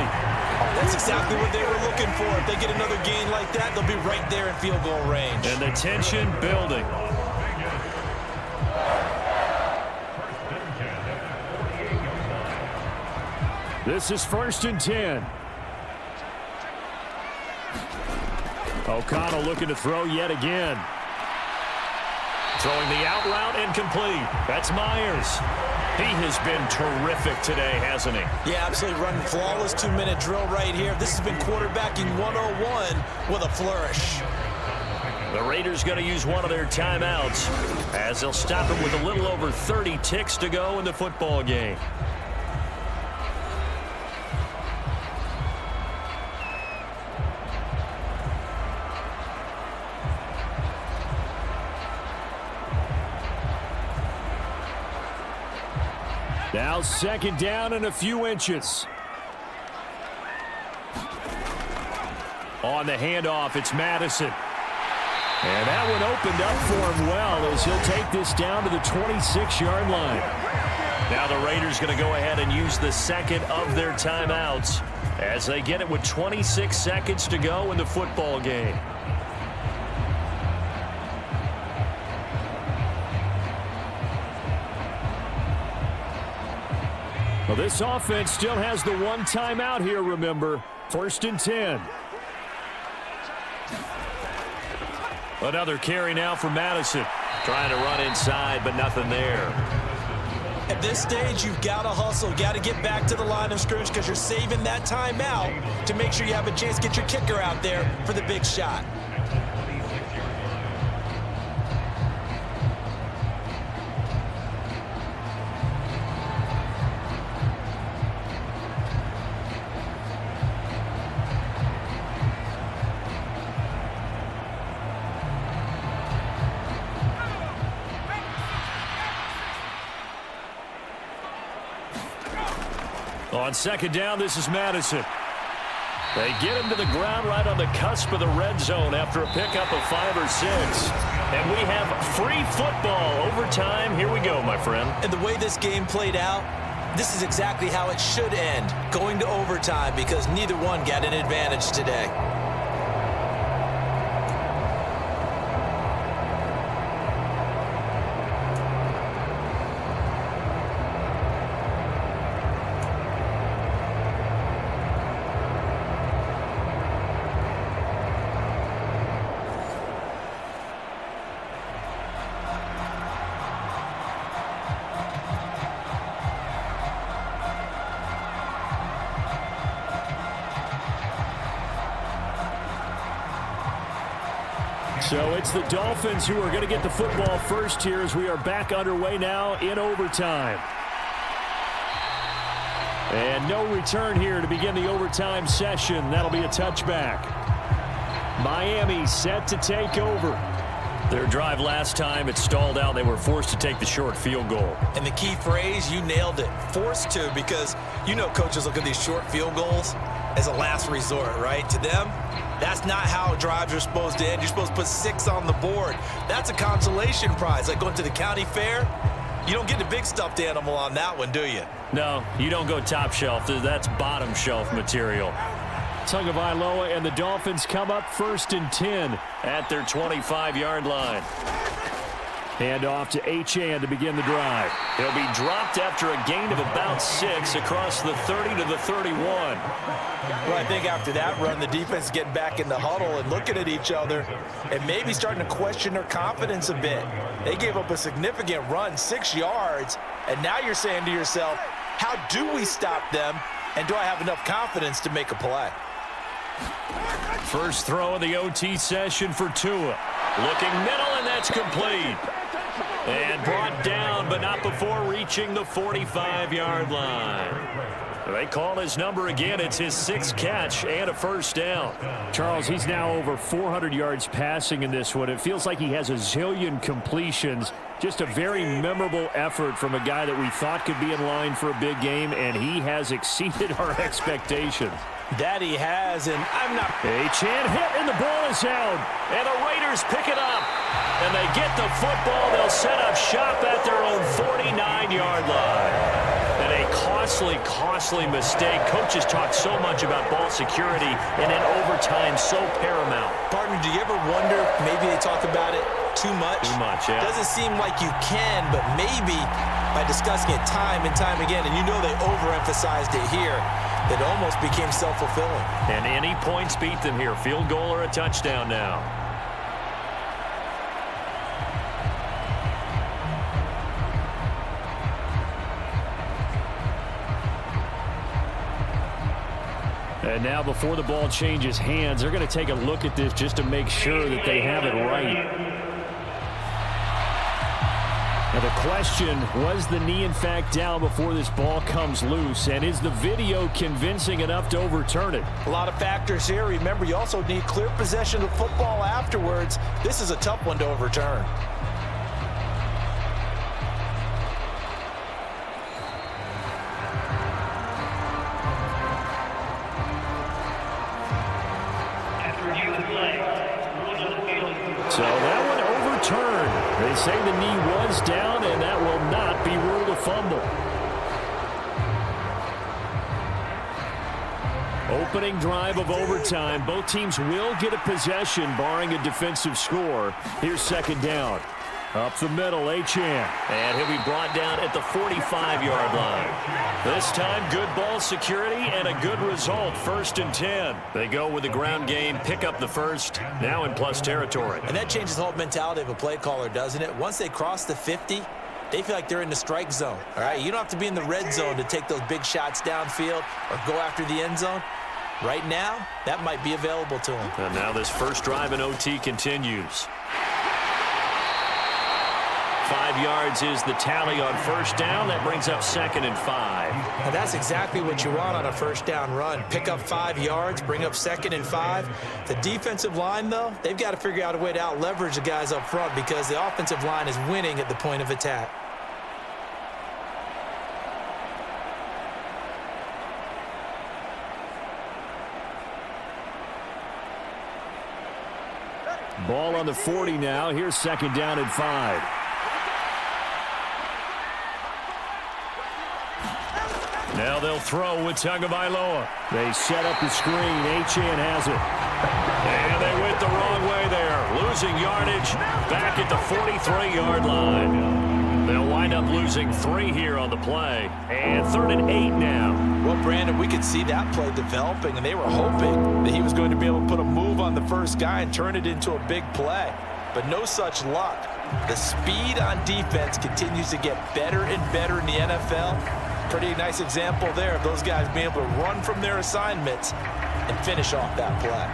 That's exactly what they were looking for. If they get another gain like that, they'll be right there in field goal range. And the tension building. This is 1st and 10. O'Connell looking to throw yet again. Throwing the out route incomplete. That's Myers. He has been terrific today, hasn't he? Yeah, absolutely running flawless 2-minute drill right here. This has been quarterbacking 101 with a flourish. The Raiders going to use one of their timeouts as they'll stop it with a little over 30 ticks to go in the football game. Now 2nd down and a few inches. On the handoff, it's Madison. And that one opened up for him well as he'll take this down to the 26-yard line. Now the Raiders going to go ahead and use the 2nd of their timeouts as they get it with 26 seconds to go in the football game. Well, this offense still has the one timeout here, remember. 1st and 10. Another carry now for Madison. Trying to run inside, but nothing there. At this stage, you've got to hustle. Got to get back to the line of scrimmage because you're saving that timeout to make sure you have a chance to get your kicker out there for the big shot. On 2nd down, this is Madison. They get him to the ground right on the cusp of the red zone after a pickup of 5 or 6. And we have free football. Overtime, here we go, my friend. And the way this game played out, this is exactly how it should end, going to overtime, because neither one got an advantage today. So it's the Dolphins who are going to get the football first here as we are back underway now in overtime. And no return here to begin the overtime session. That'll be a touchback. Miami set to take over. Their drive last time, it stalled out. They were forced to take the short field goal. And the key phrase, you nailed it. Forced to, because you know coaches look at these short field goals as a last resort, right? To them, that's not how drives are supposed to end. You're supposed to put 6 on the board. That's a consolation prize. Like going to the county fair, you don't get the big stuffed animal on that one, do you? No, you don't go top shelf. That's bottom shelf material. Tagovailoa and the Dolphins come up 1st and 10 at their 25-yard line. Hand off to Achane to begin the drive. He'll be dropped after a gain of about 6 across the 30 to the 31. Well, I think after that run, the defense is getting back in the huddle and looking at each other and maybe starting to question their confidence a bit. They gave up a significant run, 6 yards, and now you're saying to yourself, how do we stop them, and do I have enough confidence to make a play? First throw of the OT session for Tua. Looking middle, and that's complete. And brought down, but not before reaching the 45-yard line. They call his number again. It's his 6th catch and a first down. Charles, he's now over 400 yards passing in this one. It feels like he has a zillion completions. Just a very memorable effort from a guy that we thought could be in line for a big game, and he has exceeded our expectations. That he has, and I'm not... Achane hit, and the ball is out. And the Raiders pick it up. And they get the football. They'll set up shop at their own 49-yard line. costly mistake. Coaches talk so much about ball security, and then overtime so paramount. Partner, do you ever wonder if maybe they talk about it too much? Too much, yeah. Doesn't seem like you can, but maybe by discussing it time and time again, and you know they overemphasized it here, that almost became self-fulfilling. And any points beat them here. Field goal or a touchdown now. And now before the ball changes hands, they're going to take a look at this just to make sure that they have it right. Now the question, was the knee in fact down before this ball comes loose? And is the video convincing enough to overturn it? A lot of factors here. Remember, you also need clear possession of football afterwards. This is a tough one to overturn. So that one overturned. They say the knee was down, and that will not be ruled a fumble. Opening drive of overtime. Both teams will get a possession, barring a defensive score. Here's second down. Up the middle, Achane. And he'll be brought down at the 45-yard line. This time, good ball security and a good result, 1st and 10. They go with the ground game, pick up the first, now in plus territory. And that changes the whole mentality of a play caller, doesn't it? Once they cross the 50, they feel like they're in the strike zone. All right, you don't have to be in the red zone to take those big shots downfield or go after the end zone. Right now, that might be available to them. And now this first drive in OT continues. 5 yards is the tally on first down. That brings up 2nd and 5. And that's exactly what you want on a first down run. Pick up 5 yards, bring up 2nd and 5. The defensive line, though, they've got to figure out a way to out-leverage the guys up front because the offensive line is winning at the point of attack. Ball on the 40 now. Here's second down and 5. Now they'll throw with Tagovailoa. They set up the screen. Achane has it. And they went the wrong way there. Losing yardage back at the 43-yard line. They'll wind up losing 3 here on the play. And 3rd and 8 now. Well, Brandon, we could see that play developing, and they were hoping that he was going to be able to put a move on the first guy and turn it into a big play. But no such luck. The speed on defense continues to get better and better in the NFL. Pretty nice example there of those guys being able to run from their assignments and finish off that play.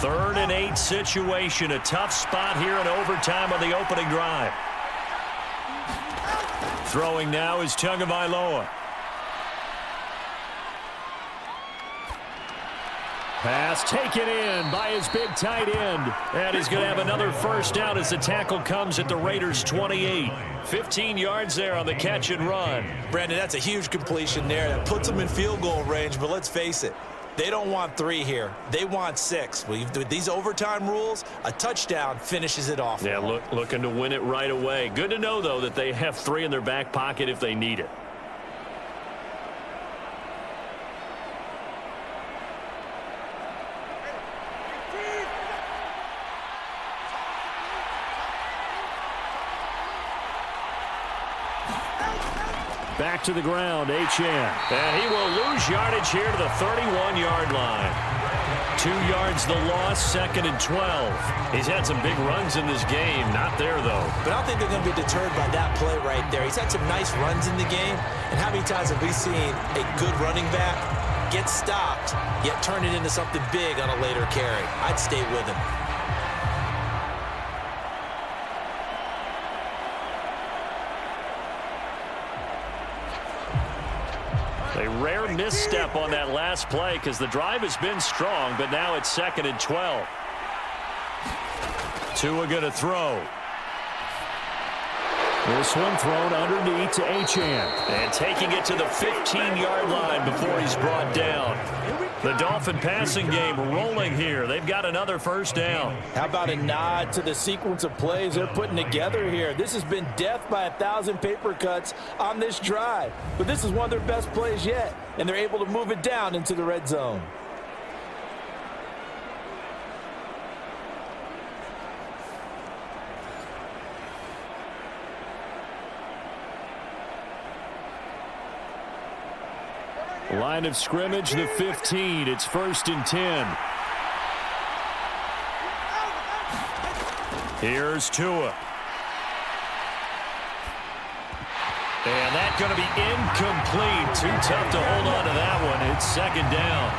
Third and 8 situation. A tough spot here in overtime on the opening drive. Throwing now is Tagovailoa. Pass taken in by his big tight end. And he's going to have another first down as the tackle comes at the Raiders' 28. 15 yards there on the catch and run. Brandon, that's a huge completion there. That puts them in field goal range, but let's face it. They don't want 3 here. They want 6. With these overtime rules, a touchdown finishes it off. Yeah, looking to win it right away. Good to know, though, that they have 3 in their back pocket if they need it. Back to the ground, Achane. And he will lose yardage here to the 31-yard line. 2 yards the loss, 2nd and 12. He's had some big runs in this game. Not there, though. But I don't think they're going to be deterred by that play right there. He's had some nice runs in the game. And how many times have we seen a good running back get stopped, yet turn it into something big on a later carry? I'd stay with him. A rare misstep on that last play because the drive has been strong, but now it's 2nd and 12. Tua going to throw. This one thrown underneath to Achane. And taking it to the 15-yard line before he's brought down. The Dolphin passing game rolling here. They've got another first down. How about a nod to the sequence of plays they're putting together here? This has been death by 1,000 paper cuts on this drive. But this is one of their best plays yet, and they're able to move it down into the red zone. Line of scrimmage, the 15. It's 1st and 10. Here's Tua. And that's going to be incomplete. Too tough to hold on to that one. It's 2nd down.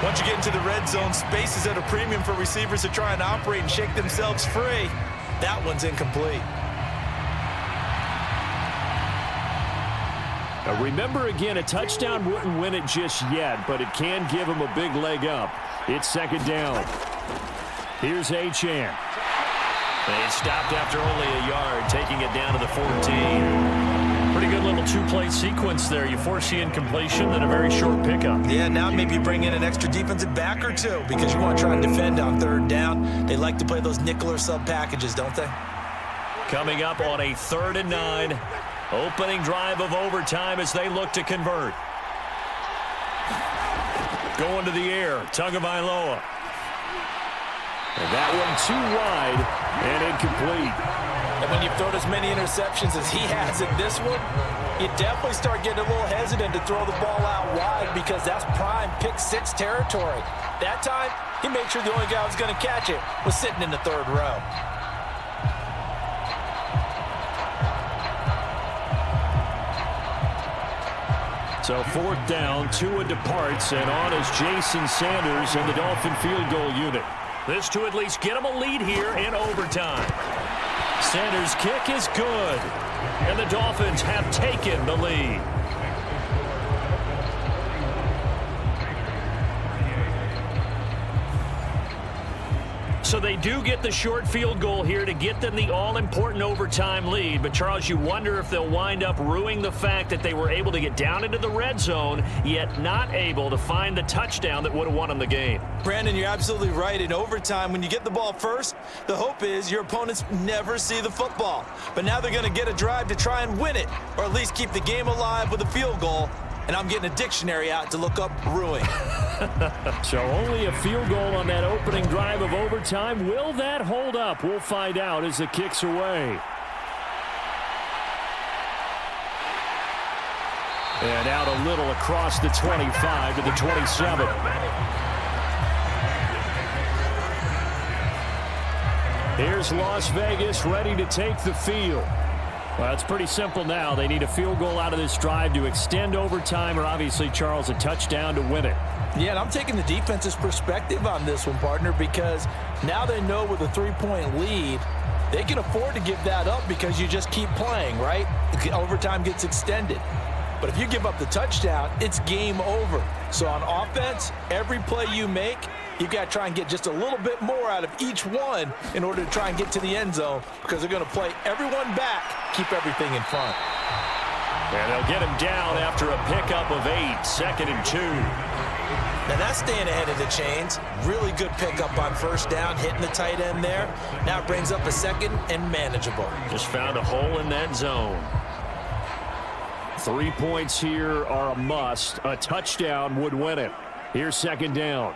Once you get into the red zone, space is at a premium for receivers to try and operate and shake themselves free. That one's incomplete. Now remember again, a touchdown wouldn't win it just yet, but it can give them a big leg up. It's 2nd down. Here's Achane. They stopped after only a yard, taking it down to the 14. Pretty good little two-play sequence there. You force the incompletion, then a very short pickup. Yeah, now maybe you bring in an extra defensive back or two because you want to try and defend on 3rd down. They like to play those nickel or sub packages, don't they? Coming up on a 3rd and 9. Opening drive of overtime as they look to convert. Going to the air, Tagovailoa. And that one too wide and incomplete. And when you've thrown as many interceptions as he has in this one, you definitely start getting a little hesitant to throw the ball out wide because that's prime pick 6 territory. That time, he made sure the only guy who was going to catch it was sitting in the 3rd row. So 4th down, Tua departs, and on is Jason Sanders and the Dolphin field goal unit. This to at least get them a lead here in overtime. Sanders' kick is good, and the Dolphins have taken the lead. So they do get the short field goal here to get them the all-important overtime lead. But, Charles, you wonder if they'll wind up ruining the fact that they were able to get down into the red zone, yet not able to find the touchdown that would have won them the game. Brandon, you're absolutely right. In overtime, when you get the ball first, the hope is your opponents never see the football. But now they're going to get a drive to try and win it, or at least keep the game alive with a field goal. And I'm getting a dictionary out to look up ruin. So only a field goal on that opening drive of overtime. Will that hold up? We'll find out as the kick's away. And out a little across the 25 to the 27. Here's Las Vegas ready to take the field. Well, it's pretty simple now. They need a field goal out of this drive to extend overtime, or obviously, Charles, a touchdown to win it. Yeah, and I'm taking the defense's perspective on this one, partner, because now they know with a 3-point lead, they can afford to give that up because you just keep playing, right? Overtime gets extended. But if you give up the touchdown, it's game over. So on offense, every play you make, you've got to try and get just a little bit more out of each one in order to try and get to the end zone because they're going to play everyone back, keep everything in front. And they'll get him down after a pickup of 8, 2nd and 2. Now that's staying ahead of the chains. Really good pickup on 1st down, hitting the tight end there. Now it brings up a 2nd and manageable. Just found a hole in that zone. 3 points here are a must. A touchdown would win it. Here's 2nd down.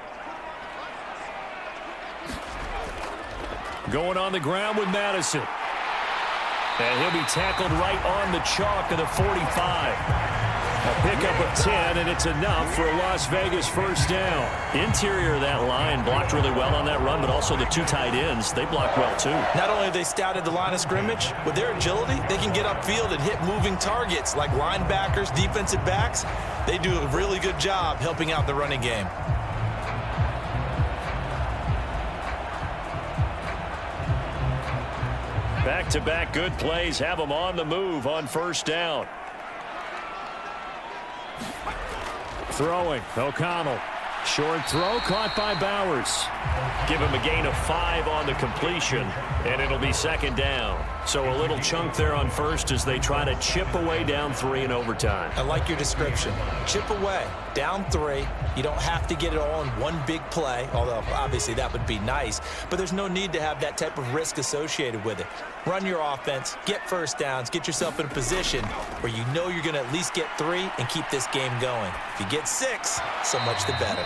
Going on the ground with Madison. And he'll be tackled right on the chalk of the 45. A pickup of 10, and it's enough for a Las Vegas 1st down. Interior of that line blocked really well on that run, but also the 2 tight ends, they blocked well too. Not only have they scouted the line of scrimmage, with their agility, they can get upfield and hit moving targets like linebackers, defensive backs. They do a really good job helping out the running game. Back-to-back good plays have them on the move on 1st down. Throwing, O'Connell. Short throw caught by Bowers. Give him a gain of 5 on the completion, and it'll be 2nd down. So a little chunk there on first as they try to chip away down 3 in overtime. I like your description. Chip away, down 3. You don't have to get it all in one big play, although obviously that would be nice. But there's no need to have that type of risk associated with it. Run your offense, get first downs, get yourself in a position where you know you're going to at least get 3 and keep this game going. If you get 6, so much the better.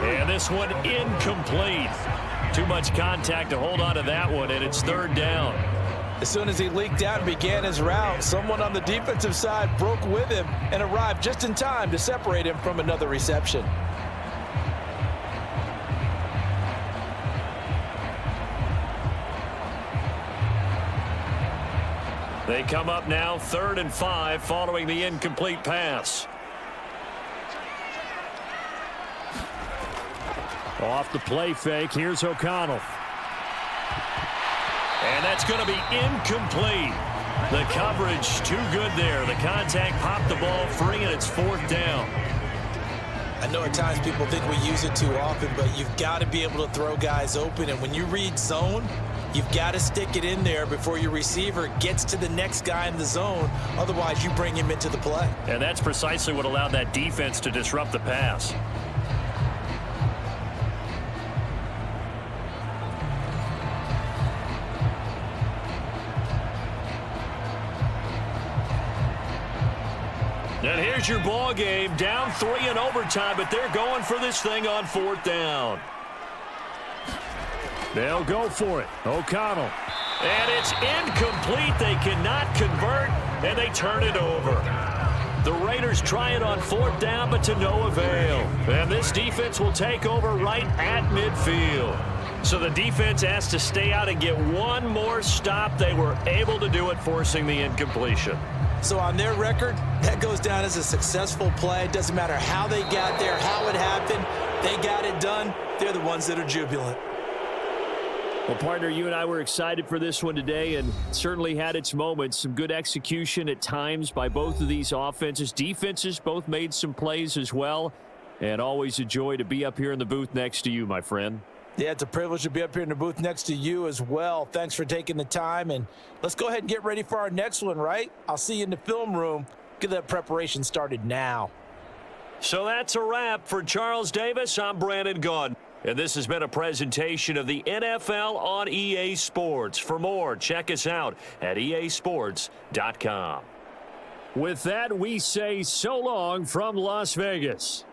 And this one incomplete. Too much contact to hold on to that one, and it's 3rd down. As soon as he leaked out and began his route, someone on the defensive side broke with him and arrived just in time to separate him from another reception. They come up now 3rd and 5 following the incomplete pass. Off the play fake, here's O'Connell. And that's going to be incomplete. The coverage too good there. The contact popped the ball free, and it's 4th down. I know at times people think we use it too often, but you've got to be able to throw guys open. And when you read zone, you've got to stick it in there before your receiver gets to the next guy in the zone. Otherwise, you bring him into the play. And that's precisely what allowed that defense to disrupt the pass. And here's your ball game, down 3 in overtime, but they're going for this thing on 4th down. They'll go for it. O'Connell. And it's incomplete. They cannot convert, and they turn it over. The Raiders try it on 4th down, but to no avail. And this defense will take over right at midfield. So the defense has to stay out and get one more stop. They were able to do it, forcing the incompletion. So on their record, that goes down as a successful play. Doesn't matter how they got there, how it happened. They got it done. They're the ones that are jubilant. Well, partner, you and I were excited for this one today, and certainly had its moments. Some good execution at times by both of these offenses. Defenses both made some plays as well, and always a joy to be up here in the booth next to you, my friend. Yeah, it's a privilege to be up here in the booth next to you as well. Thanks for taking the time, and let's go ahead and get ready for our next one, right? I'll see you in the film room. Get that preparation started now. So that's a wrap for Charles Davis. I'm Brandon Gaudin. And this has been a presentation of the NFL on EA Sports. For more, check us out at easports.com. With that, we say so long from Las Vegas.